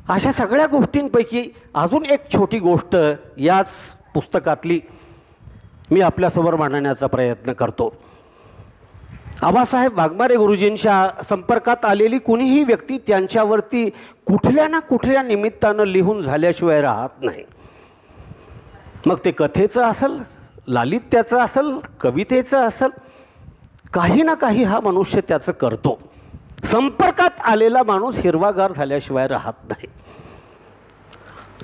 अशा सगळ्या गोष्टींपैकी अजून एक छोटी गोष्ट याच पुस्तकातली मी आपल्यासमोर मांडण्याचा प्रयत्न करतो. आबासाहेब वाघमारे गुरुजींच्या संपर्कात आलेली कुणीही व्यक्ती त्यांच्यावरती कुठल्या ना कुठल्या निमित्तानं लिहून झाल्याशिवाय राहत नाही. मग ते कथेचं असेल, लालित्याचं असेल, कवितेचं असेल, काही ना काही हा मनुष्य त्याचं करतो. संपर्कात आलेला माणूस हिरवागार झाल्याशिवाय राहत नाही.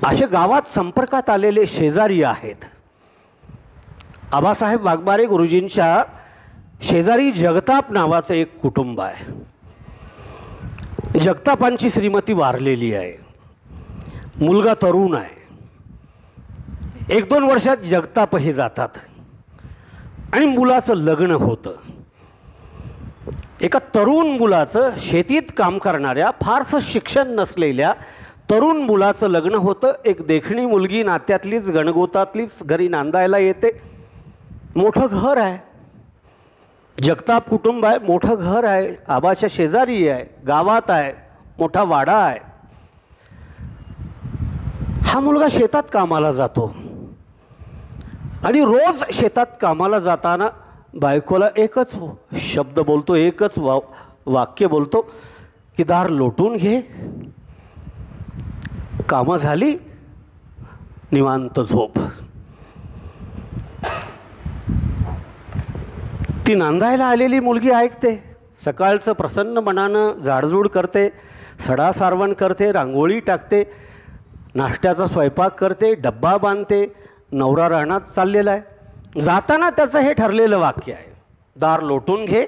असे गावात संपर्कात आलेले शेजारी आहेत. आबासाहेब वाघमारे गुरुजींच्या शेजारी जगताप नावाचं एक कुटुंब आहे. जगतापांची श्रीमती वारलेली आहे, मुलगा तरुण आहे. 1-2 वर्षात जगतापही जातात आणि मुलाचं लग्न होतं. एका तरुण मुलाचं, शेतीत काम करणाऱ्या, फारसं शिक्षण नसलेल्या तरुण मुलाचं लग्न होतं. एक देखणी मुलगी, नात्यातलीच, गणगोतातलीच, घरी नांदायला येते. मोठं घर आहे, जगताप कुटुंब आहे, मोठं घर आहे, आबाच्या शेजारी आहे, गावात आहे, मोठा वाडा आहे. हा मुलगा शेतात कामाला जातो आणि रोज शेतात कामाला जाताना बायकोला एकच शब्द बोलतो, एकच वाक्य बोलतो की दार लोटून घे, कामं झाली, निवांत झोप. ती नांदायला आलेली मुलगी ऐकते. सकाळचं प्रसन्न मनानं झाडझूड करते, सडा सारवण करते, रांगोळी टाकते, नाश्त्याचा स्वयंपाक करते, डब्बा बांधते. नवरा रानात चाललेला आहे. जाताना त्याचं हे ठरलेलं वाक्य आहे, दार लोटून घे,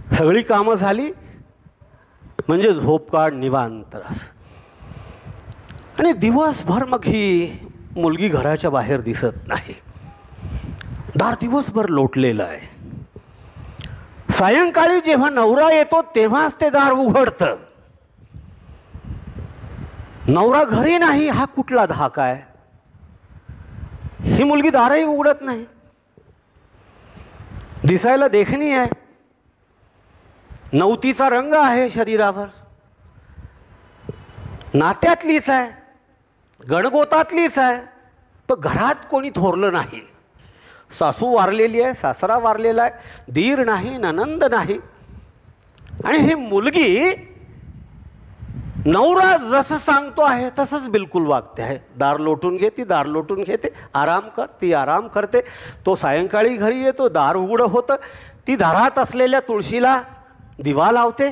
सगळी कामं झाली म्हणजे झोप काढ निवांत रस. आणि दिवसभर मग ही मुलगी घराच्या बाहेर दिसत नाही. दार दिवसभर लोटलेलं आहे. सायंकाळी जेव्हा नवरा येतो तेव्हाच ते दार उघडतं. नवरा घरी नाही हा कुठला धाक आहे. ही मुलगी दारही उघडत नाही. दिसायला देखणी आहे, नवतीचा रंग आहे शरीरावर, नात्यातलीच आहे, गणगोतातलीच आहे, पण घरात कोणी थोरलं नाही. सासू वारलेली आहे, सासरा वारलेला आहे, दीर नाही, ननंद नाही. आणि ही मुलगी नवरा जसं सांगतो आहे तसंच बिलकुल वागते आहे. दार लोटून घे, ती दार लोटून घेते. आराम कर, ती आराम करते. तो सायंकाळी घरी येतो, दार उघडं होतं. ती दारात असलेल्या तुळशीला दिवा लावते.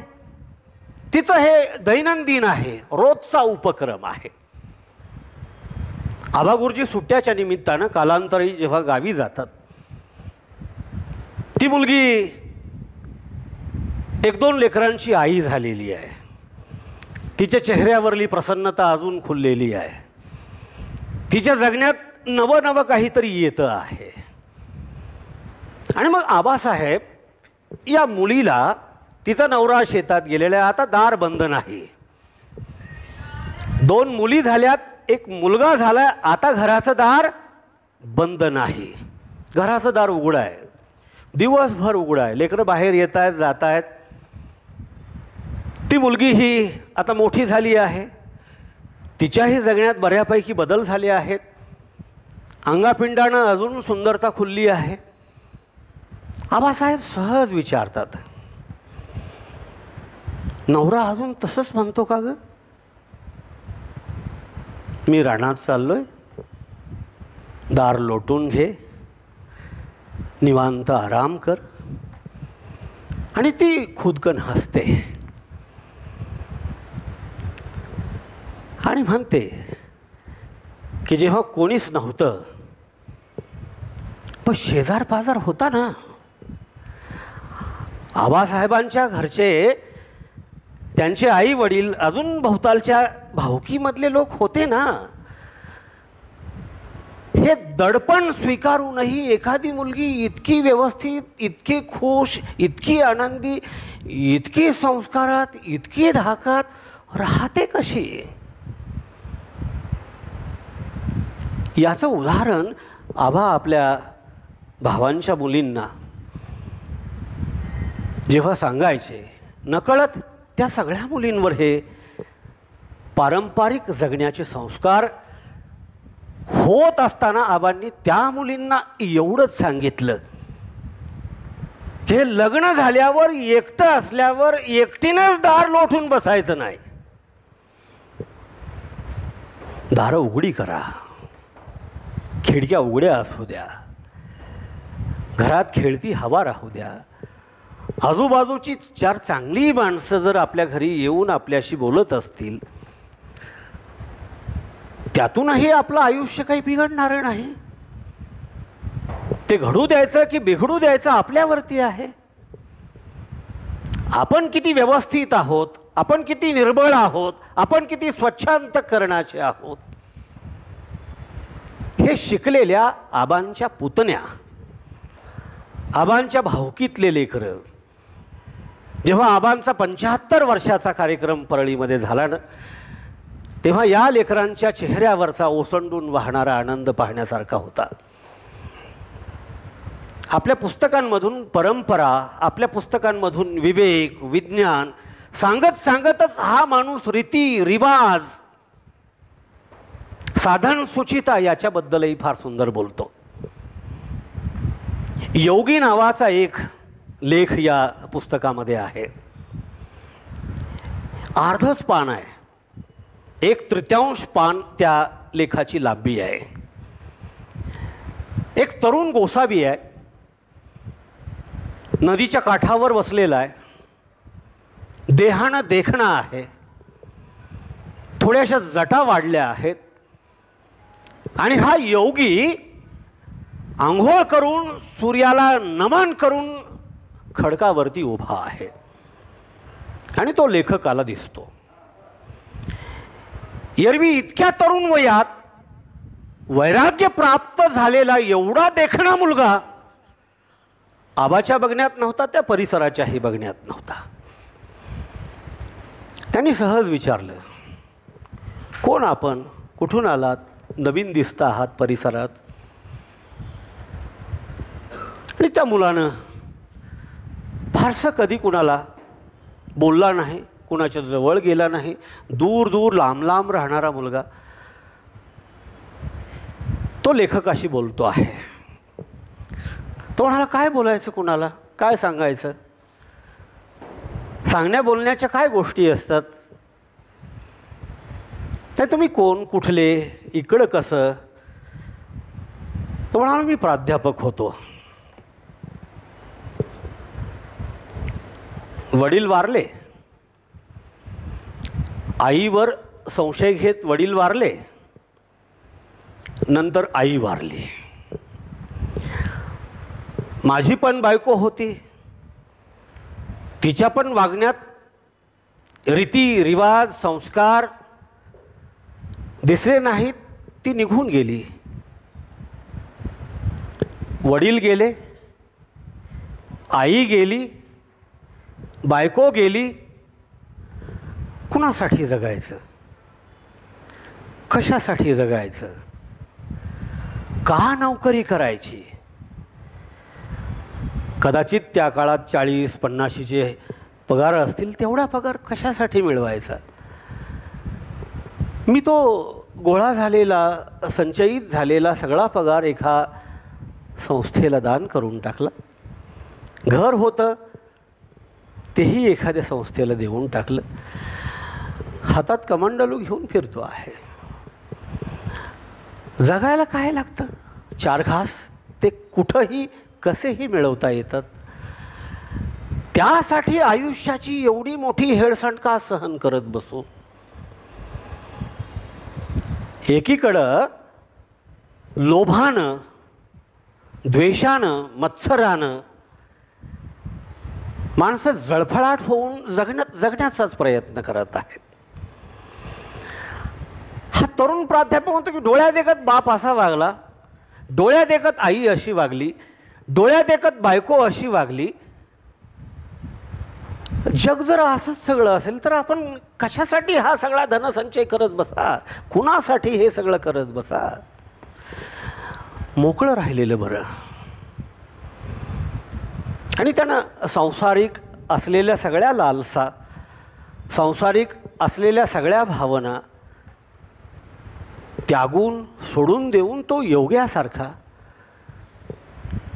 तिचं हे दैनंदिन आहे, रोजचा उपक्रम आहे. आबा गुरुजी सुट्ट्याच्या निमित्तानं कालांतरी जेव्हा गावी जातात, ती मुलगी 1-2 लेकरांची आई झालेली आहे. तिच्या चेहऱ्यावरली प्रसन्नता अजून खुललेली आहे. तिच्या जगण्यात नवं काहीतरी येतं आहे. आणि मग आबासाहेब या मुलीला, तिचा नवरा शेतात गेलेला आहे, आता दार बंद नाही. 2 मुली झाल्यात, 1 मुलगा झालाय, आता घराचं दार बंद नाही. घराचं दार उघडं आहे, दिवसभर उघडं आहे. लेकरं बाहेर येत आहेत, जात आहेत. ती मुलगी ही आता मोठी झाली आहे. तिच्याही जगण्यात बऱ्यापैकी बदल झाले आहेत. अंगापिंडानं अजून सुंदरता खुलली आहे. आबासाहेब सहज विचारतात, नवरा अजून तसंच म्हणतो का ग? मी रानात चाललोय, दार लोटून घे, निवांत आराम कर. आणि ती खुदकन हसते आणि म्हणते की जेव्हा कोणीच नव्हतं पण शेजार पाजार होता ना. आबासाहेबांच्या घरचे, त्यांचे आई वडील, अजून भोवतालच्या भावकीमधले लोक होते ना. हे दडपण स्वीकारूनही एखादी मुलगी इतकी व्यवस्थित, इतकी खुश, इतकी आनंदी, इतकी संस्कारात, इतकी धाकात राहते कशी? याचं उदाहरण आबा आपल्या भावांच्या मुलींना जेव्हा सांगायचे, नकळत त्या सगळ्या मुलींवर हे पारंपरिक जगण्याचे संस्कार होत असताना आबांनी त्या मुलींना एवढंच सांगितलं की लग्न झाल्यावर, एकटं असल्यावर एकटीनंच दार लोटून बसायचं नाही. दारं उघडी करा, खिडक्या उघड्या असू द्या, घरात खेळती हवा राहू द्या. आजूबाजूची 4 चांगली माणसं जर आपल्या घरी येऊन आपल्याशी बोलत असतील, त्यातूनही आपलं आयुष्य काही बिघडणार नाही. ते घडू द्यायचं की बिघडू द्यायचं आपल्यावरती आहे. आपण किती व्यवस्थित आहोत, आपण किती निर्बळ आहोत, आपण किती स्वच्छांतकरणाचे आहोत, हे शिकलेल्या आबांच्या पुतण्या, आबांच्या भावकीतले लेकरं, जेव्हा आबांचा 75 वर्षाचा कार्यक्रम परळीमध्ये झाला ना, तेव्हा या लेकरांच्या चेहऱ्यावरचा ओसंडून वाहणारा आनंद पाहण्यासारखा होता. आपल्या पुस्तकांमधून परंपरा, आपल्या पुस्तकांमधून विवेक, विज्ञान सांगतच हा माणूस रीती रिवाज, साधन सुचिता याच्याबद्दलही फार सुंदर बोलतो. योगी नावाचा एक लेख या पुस्तकामध्ये आहे. अर्धच पान आहे, 1/3 पान त्या लेखाची लांबी आहे. एक तरुण गोसावी आहे, नदीच्या काठावर बसलेला आहे, देहानं देखणा आहे, थोड्याशा जटा वाढल्या आहेत. आणि हा योगी आंघोळ करून, सूर्याला नमन करून खडकावरती उभा आहे आणि तो लेखकाला दिसतो. एरवी इतक्या तरुण वयात वैराग्य प्राप्त झालेला एवढा देखणा मुलगा आबाच्या बघण्यात नव्हता, त्या परिसराच्याही बघण्यात नव्हता. त्यांनी सहज विचारलं, कोण आपण, कुठून आलात, नवीन दिसता आहात परिसरात. आणि त्या मुलानं फारसं कधी कुणाला बोलला नाही, कुणाच्या जवळ गेला नाही, दूर दूर लांब लांब राहणारा मुलगा तो लेखकाशी बोलतो आहे. तो म्हणाला, काय बोलायचं, कुणाला काय सांगायचं, सांगण्या बोलण्याच्या काय गोष्टी असतात, तर तुम्ही कोण, कुठले, इकडं कसं. तो म्हणाला, मी प्राध्यापक होतो, वडील वारले, आईवर संशय घेत वडील वारले, नंतर आई वारली. माझी पण बायको होती, तिच्या पण वागण्यात रीती रिवाज संस्कार दिसले नाहीत, ती निघून गेली. वडील गेले, आई गेली, बायको गेली. कुणासाठी जगायचं, कशासाठी जगायचं, का नोकरी करायची. कदाचित त्या काळात 40-50चे पगार असतील, तेवढा पगार कशासाठी मिळवायचा. मी तो गोळा झालेला संचयित झालेला सगळा पगार एका संस्थेला दान करून टाकला. घर होतं तेही एखाद्या संस्थेला देऊन टाकलं. हातात कमंडलू घेऊन फिरतो आहे. जगायला काय लागतं, 4 घास ते कुठंही कसेही मिळवता येतात. त्यासाठी आयुष्याची एवढी मोठी हेळसांड का सहन करत बसू. एकीकडं लोभानं, द्वेषानं, मत्सरानं माणसं जळफळाट होऊन जगण्याचाच प्रयत्न करत आहेत. हा तरुण प्राध्यापक म्हणतो की डोळ्या देखत बाप असा वागला, डोळ्या देखत आई अशी वागली, डोळ्या देखत बायको अशी वागली. जग जर असंच सगळं असेल तर आपण कशासाठी हा सगळा धनसंचय करत बसा, कुणासाठी हे सगळं करत बसा. मोकळं राहिलेलं बरं. आणि त्यानं सांसारिक असलेल्या सगळ्या लालसा, सांसारिक असलेल्या सगळ्या भावना त्यागून सोडून देऊन तो योग्यासारखा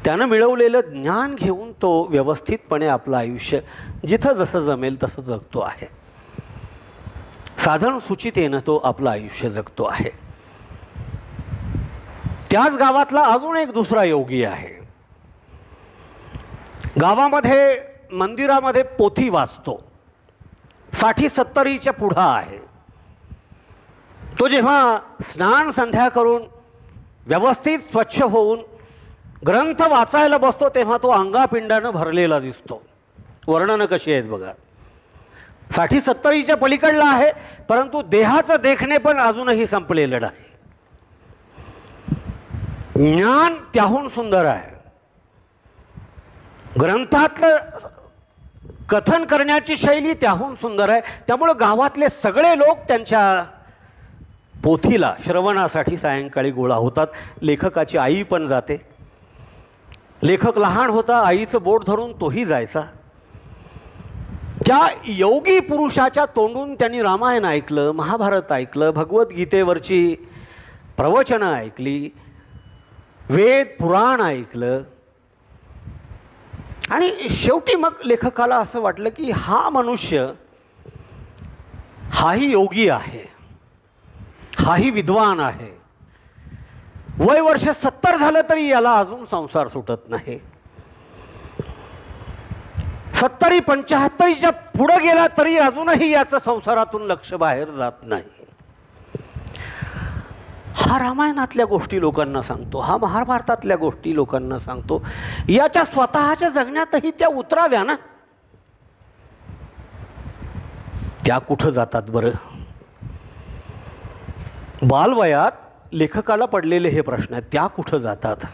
त्यानं मिळवलेलं ज्ञान घेऊन तो व्यवस्थितपणे आपलं आयुष्य जिथं जसं जमेल तसं जगतो आहे. साधन सुचितेनं तो आपलं आयुष्य जगतो आहे. त्याच गावातला अजून एक दुसरा योगी आहे. गावामध्ये मंदिरामध्ये पोथी वाचतो, 60-70च्या पुढं आहे. तो जेव्हा स्नान संध्या करून व्यवस्थित स्वच्छ होऊन ग्रंथ वाचायला बसतो तेव्हा तो अंगापिंडानं भरलेला दिसतो. वर्णनं कशी आहेत बघा. 60-70च्या पलीकडला आहे, परंतु देहाचं देखणे पण अजूनही संपलेलं नाही. ज्ञान त्याहून सुंदर आहे. ग्रंथातलं कथन करण्याची शैली त्याहून सुंदर आहे. त्यामुळे गावातले सगळे लोक त्यांच्या पोथीला श्रवणासाठी सायंकाळी गोळा होतात. लेखकाची आई पण जाते. लेखक लहान होता, आईचं बोट धरून तोही जायचा. त्या योगी पुरुषाच्या तोंडून त्यांनी रामायण ऐकलं, महाभारत ऐकलं, भगवद्गीतेवरची प्रवचनं ऐकली, वेद पुराण ऐकलं. आणि शेवटी मग लेखकाला असं वाटलं की हा मनुष्य हाही योगी आहे, हाही विद्वान आहे. वय वर्ष 70 झालं तरी याला अजून संसार सुटत नाही. 70-75च्या पुढे गेला तरी अजूनही याचं संसारातून लक्ष बाहेर जात नाही. हा रामायणातल्या गोष्टी लोकांना सांगतो, हा महाभारतातल्या गोष्टी लोकांना सांगतो, याच्या स्वतःच्या जगण्यातही त्या उतराव्या ना. त्या कुठं जातात बरं? बालवयात लेखकाला पडलेले हे प्रश्न आहेत, त्या कुठं जातात?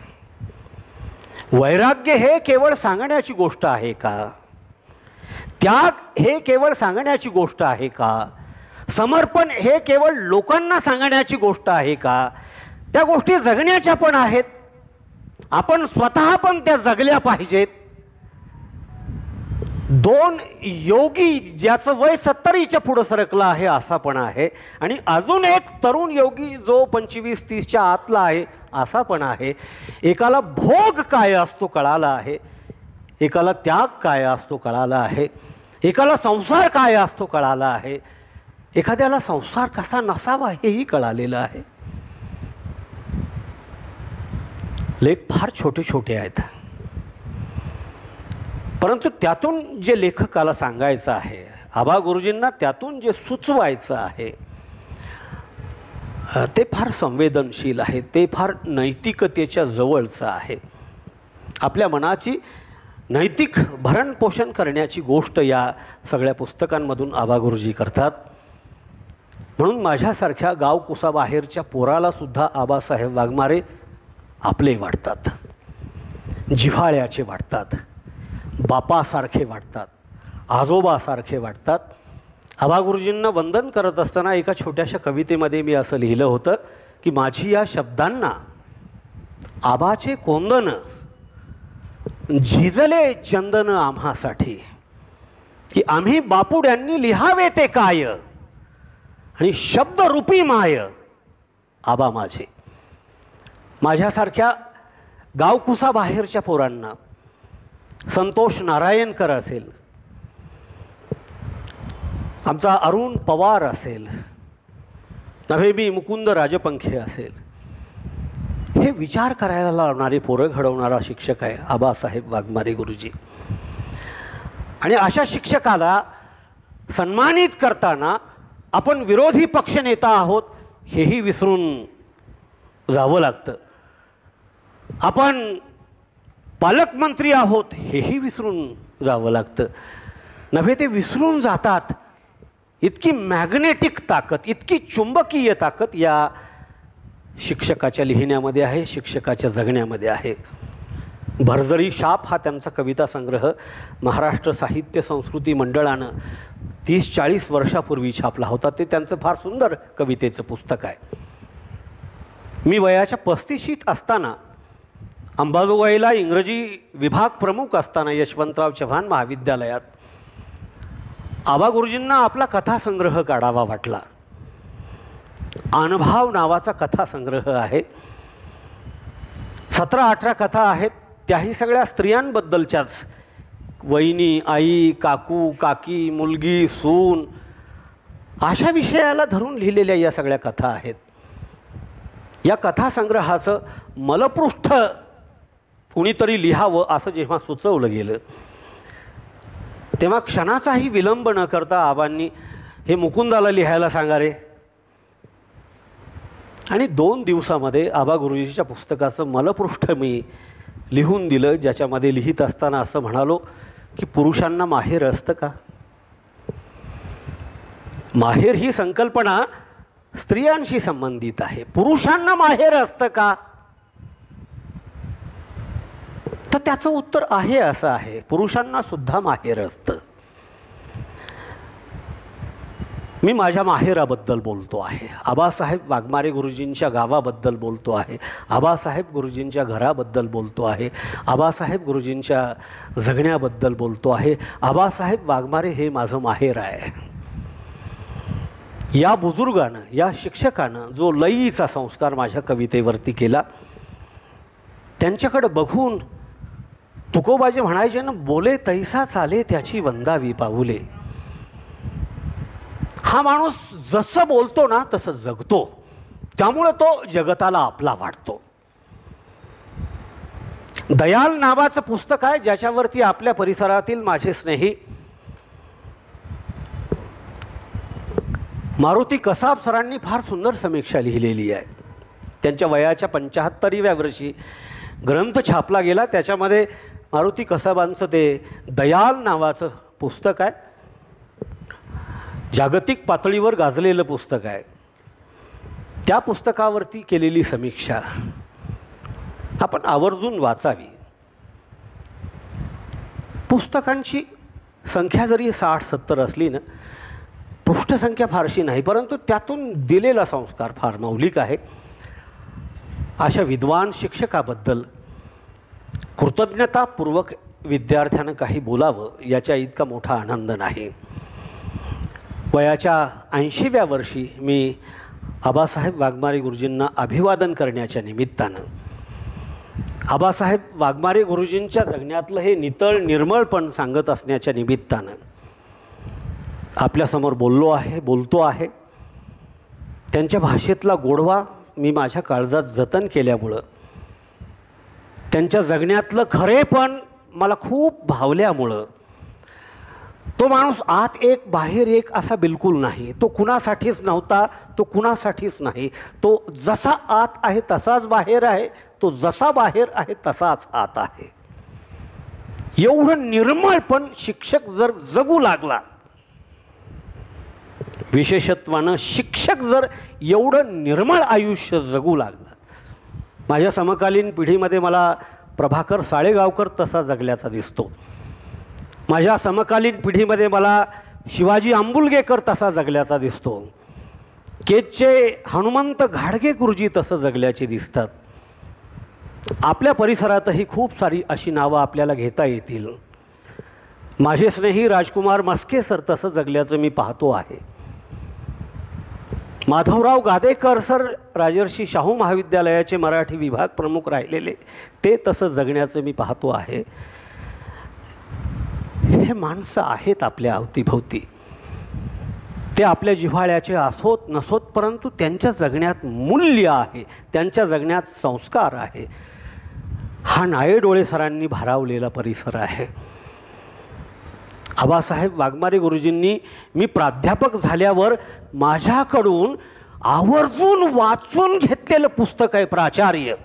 वैराग्य हे केवळ सांगण्याची गोष्ट आहे का? त्याग हे केवळ सांगण्याची गोष्ट आहे का? समर्पण हे केवळ लोकांना सांगण्याची गोष्ट आहे का? त्या गोष्टी जगण्याच्या पण आहेत. आपण स्वतः पण त्या जगल्या पाहिजेत. दोन योगी ज्याचं वय 70च्या पुढे सरकलं आहे असा पण आहे, आणि अजून एक तरुण योगी जो 25-30च्या आतला आहे असा पण आहे. एकाला भोग काय असतो कळाला आहे, एकाला त्याग काय असतो कळाला आहे, एकाला संसार काय असतो कळाला आहे, एखाद्याला संसार कसा नसावा हेही कळालेलं आहे. लेख फार छोटे छोटे आहेत, परंतु त्यातून जे लेखकाला सांगायचं आहे, आबा गुरुजींना त्यातून जे सुचवायचं आहे ते फार संवेदनशील आहे, ते फार नैतिकतेच्या जवळचं आहे. आपल्या मनाची नैतिक भरणपोषण करण्याची गोष्ट या सगळ्या पुस्तकांमधून आबा गुरुजी करतात. म्हणून माझ्यासारख्या गाव कुसाबाहेरच्या पोराला सुद्धा आबासाहेब वाघमारे आपले वाटतात, जिव्हाळ्याचे वाटतात, बापासारखे वाटतात, आजोबासारखे वाटतात. आबा गुरुजींना वंदन करत असताना एका छोट्याशा कवितेमध्ये मी असं लिहिलं होतं की माझी या शब्दांना आबाचे कोंदन झिजले चंदन आम्हासाठी, की आम्ही बापुड्यांनी लिहावे ते काय, आणि शब्दरूपी माय आबा माझे. माझ्यासारख्या गावकुसा बाहेरच्या पोरांना, संतोष नारायणकर असेल, आमचा अरुण पवार असेल, नव्हे मुकुंद राजपंखे असेल, हे विचार करायला लावणारे, पोरं घडवणारा शिक्षक आहे आबासाहेब वाघमारे गुरुजी. आणि अशा शिक्षकाला सन्मानित करताना आपण विरोधी पक्षनेता आहोत हेही विसरून जावं लागतं, आपण पालकमंत्री आहोत हेही विसरून जावं लागतं. नव्हे ते विसरून जातात. इतकी मॅग्नेटिक ताकद, इतकी चुंबकीय ताकद या शिक्षकाच्या लिहिण्यामध्ये आहे, शिक्षकाच्या जगण्यामध्ये आहे. भरजरी शाप हा त्यांचा कविता संग्रह महाराष्ट्र साहित्य संस्कृती मंडळानं 30-40 वर्षापूर्वी छापला होता. ते त्यांचं फार सुंदर कवितेचं पुस्तक आहे. मी वयाच्या 35शीत असताना, अंबाजोगाईला इंग्रजी विभाग प्रमुख असताना यशवंतराव चव्हाण महाविद्यालयात आबा गुरुजींना आपला कथासंग्रह काढावा वाटला. अनुभव नावाचा कथासंग्रह आहे. 17-18 कथा आहेत. त्याही सगळ्या स्त्रियांबद्दलच्याच, वहिनी, आई, काकू, काकी, मुलगी, सून, अशा विषयाला धरून लिहिलेल्या या सगळ्या कथा आहेत. या कथासंग्रहाचं मलपृष्ठ कुणीतरी लिहावं असं जेव्हा सुचवलं गेलं, तेव्हा क्षणाचाही विलंब न करता आबांनी हे मुकुंदाला लिहायला सांगा रे. आणि 2 दिवसामध्ये आबा गुरुजीच्या पुस्तकाचं मलपृष्ठ मी लिहून दिलं, ज्याच्यामध्ये लिहित असताना असं म्हणालो की पुरुषांना माहेर असतं का? माहेर ही संकल्पना स्त्रियांशी संबंधित आहे, पुरुषांना माहेर असतं का? तर त्याचं उत्तर आहे असं आहे, पुरुषांना सुद्धा माहेर असतं. मी माझ्या माहेराबद्दल बोलतो आहे, आबासाहेब वाघमारे गुरुजींच्या गावाबद्दल बोलतो आहे, आबासाहेब गुरुजींच्या घराबद्दल बोलतो आहे, आबासाहेब गुरुजींच्या जगण्याबद्दल बोलतो आहे. आबासाहेब वाघमारे हे माझं माहेर आहे. या बुजुर्गानं, या शिक्षकानं जो लयीचा संस्कार माझ्या कवितेवरती केला, त्यांच्याकडे बघून तुकोबाजी म्हणायचे ना, बोले तैसा चाले त्याची वंदावी पाऊले. हा माणूस जसं बोलतो ना तसं जगतो, त्यामुळे तो जगताला आपला वाटतो. दयाल नावाचं पुस्तक आहे, ज्याच्यावरती आपल्या परिसरातील माझे स्नेही मारुती कसाब सरांनी फार सुंदर समीक्षा लिहिलेली आहे. त्यांच्या वयाच्या 75व्या वर्षी ग्रंथ छापला गेला. त्याच्यामध्ये मारुती कसाबांचं ते दयाल नावाचं पुस्तक आहे. जागतिक पातळीवर गाजलेलं पुस्तक आहे. त्या पुस्तकावरती केलेली समीक्षा आपण आवर्जून वाचावी. पुस्तकांची संख्या जरी 60-70 असली ना, पृष्ठसंख्या फारशी नाही, परंतु त्यातून दिलेला संस्कार फार मौलिक आहे. अशा विद्वान शिक्षकाबद्दल कृतज्ञतापूर्वक विद्यार्थ्यानं काही बोलावं याच्या इतका मोठा आनंद नाही. वयाच्या 80व्या वर्षी मी आबासाहेब वाघमारे गुरुजींना अभिवादन करण्याच्या निमित्तानं, आबासाहेब वाघमारे गुरुजींच्या जगण्यातलं हे नितळ निर्मळपण सांगत असण्याच्या निमित्तानं आपल्यासमोर बोलतो आहे. त्यांच्या भाषेतला गोडवा मी माझ्या काळजात जतन केल्यामुळं, त्यांच्या जगण्यातलं खरेपण मला खूप भावल्यामुळं, तो माणूस आत एक बाहेर एक असा बिलकुल नाही. तो कुणासाठीच नव्हता, तो कुणासाठीच नाही. तो जसा आत आहे तसाच बाहेर आहे, तो जसा बाहेर आहे तसाच आत आहे. एवढं निर्मळपण शिक्षक जर जगू लागला, विशेषत्वानं शिक्षक जर एवढं निर्मळ आयुष्य जगू लागला, माझ्या समकालीन पिढीमध्ये मला प्रभाकर साळेगावकर तसा जगल्याचा दिसतो. माझ्या समकालीन पिढीमध्ये मला शिवाजी आंबुलगेकर तसा जगल्याचा दिसतो. केजचे हनुमंत घाडगे गुरुजी तसं जगल्याचे दिसतात. आपल्या परिसरातही खूप सारी अशी नावं आपल्याला घेता येतील. माझे स्नेही राजकुमार मस्के सर तसं जगल्याचं मी पाहतो आहे. माधवराव गादेकर सर राजर्षी शाहू महाविद्यालयाचे मराठी विभाग प्रमुख राहिलेले, ते तसं जगण्याचं मी पाहतो आहे. हे माणसं आहेत आपल्या अवतीभोवती. ते आपल्या जिव्हाळ्याचे असोत नसोत, परंतु त्यांच्या जगण्यात मूल्य आहे, त्यांच्या जगण्यात संस्कार आहे. हा नायडोळे सरांनी भारावलेला परिसर आहे. आबासाहेब वाघमारे गुरुजींनी मी प्राध्यापक झाल्यावर माझ्याकडून आवर्जून वाचून घेतलेलं पुस्तक आहे प्राचार्य.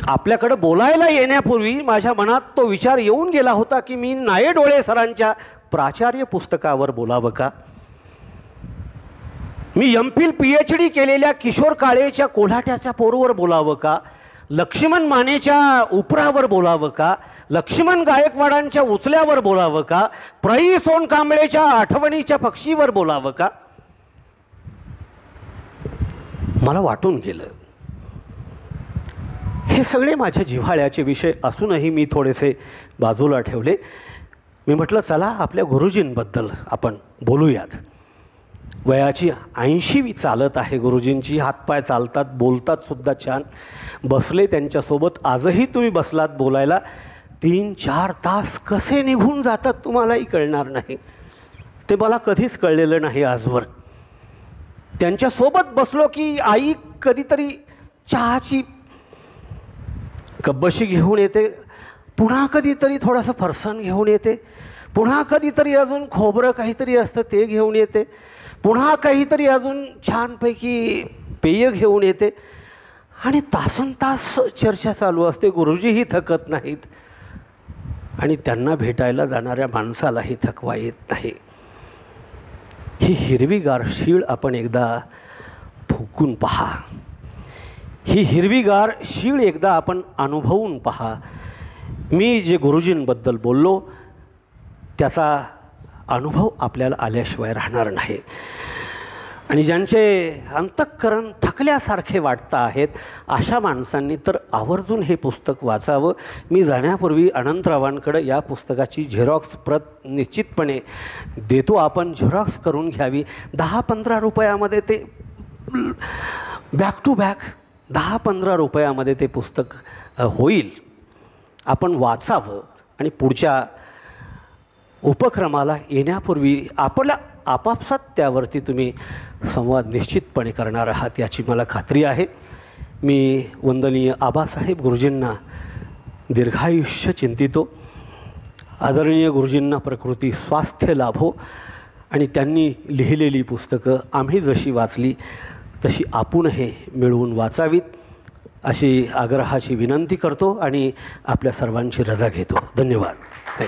आपल्याकडं बोलायला येण्यापूर्वी माझ्या मनात तो विचार येऊन गेला होता की मी नायडोळे सरांच्या प्राचार्य पुस्तकावर बोलावं का. मी MPhil PhD केलेल्या किशोर काळेच्या कोल्हाट्याच्या पोरवर बोलावं का, लक्ष्मण मानेच्या उपरावर बोलावं का, लक्ष्मण गायकवाडांच्या उचल्यावर बोलावं का, प्रई सोनकांबळेच्या आठवणीच्या पक्षीवर बोलावं का. मला वाटून गेलं. हे सगळे माझ्या जिव्हाळ्याचे विषय असूनही मी थोडेसे बाजूला ठेवले. मी म्हटलं चला आपल्या गुरुजींबद्दल आपण बोलूयात. वयाची 80वी चालत आहे गुरुजींची. हातपाय चालतात, बोलतात सुद्धा छान. बसले त्यांच्यासोबत. आजही तुम्ही बसलात बोलायला, 3-4 तास कसे निघून जातात तुम्हालाही कळणार नाही. ते मला कधीच कळलेलं नाही आजवर. त्यांच्यासोबत बसलो की आई कधीतरी चहाची कब्बशी घेऊन येते, पुन्हा कधीतरी थोडंसं फरसाण घेऊन येते, पुन्हा कधीतरी अजून खोबरं काहीतरी असतं ते घेऊन येते, पुन्हा काहीतरी अजून छानपैकी पेय घेऊन येते आणि तासनतास चर्चा चालू असते. गुरुजीही थकत नाहीत आणि त्यांना भेटायला जाणाऱ्या माणसालाही थकवा येत नाही. ही हिरवीगार शीळ आपण एकदा फुकून पहा. ही हिरवीगार शीळ एकदा आपण अनुभवून पहा. मी जे गुरुजींबद्दल बोललो त्याचा अनुभव आपल्याला आल्याशिवाय राहणार नाही. आणि ज्यांचे अंतःकरण थकल्यासारखे वाटतं आहेत अशा माणसांनी तर आवर्जून हे पुस्तक वाचावं. मी जाण्यापूर्वी अनंतरावांकडे या पुस्तकाची झेरॉक्स प्रत निश्चितपणे देतो. आपण झेरॉक्स करून घ्यावी. 10-15 रुपयामध्ये ते बॅक टू बॅक 10-15 रुपयामध्ये ते पुस्तक होईल. आपण वाचावं आणि पुढच्या उपक्रमाला येण्यापूर्वी आपल्या आपापसात त्यावरती तुम्ही संवाद निश्चितपणे करणार आहात याची मला खात्री आहे. मी वंदनीय आबासाहेब गुरुजींना दीर्घायुष्य चिंतितो. आदरणीय गुरुजींना प्रकृती स्वास्थ्य लाभो आणि त्यांनी लिहिलेली पुस्तकं आम्ही जशी वाचली तशी आपण हे मिळवून वाचावीत अशी आग्रहाची विनंती करतो आणि आपल्या सर्वांची रजा घेतो. धन्यवाद. थँक्यू.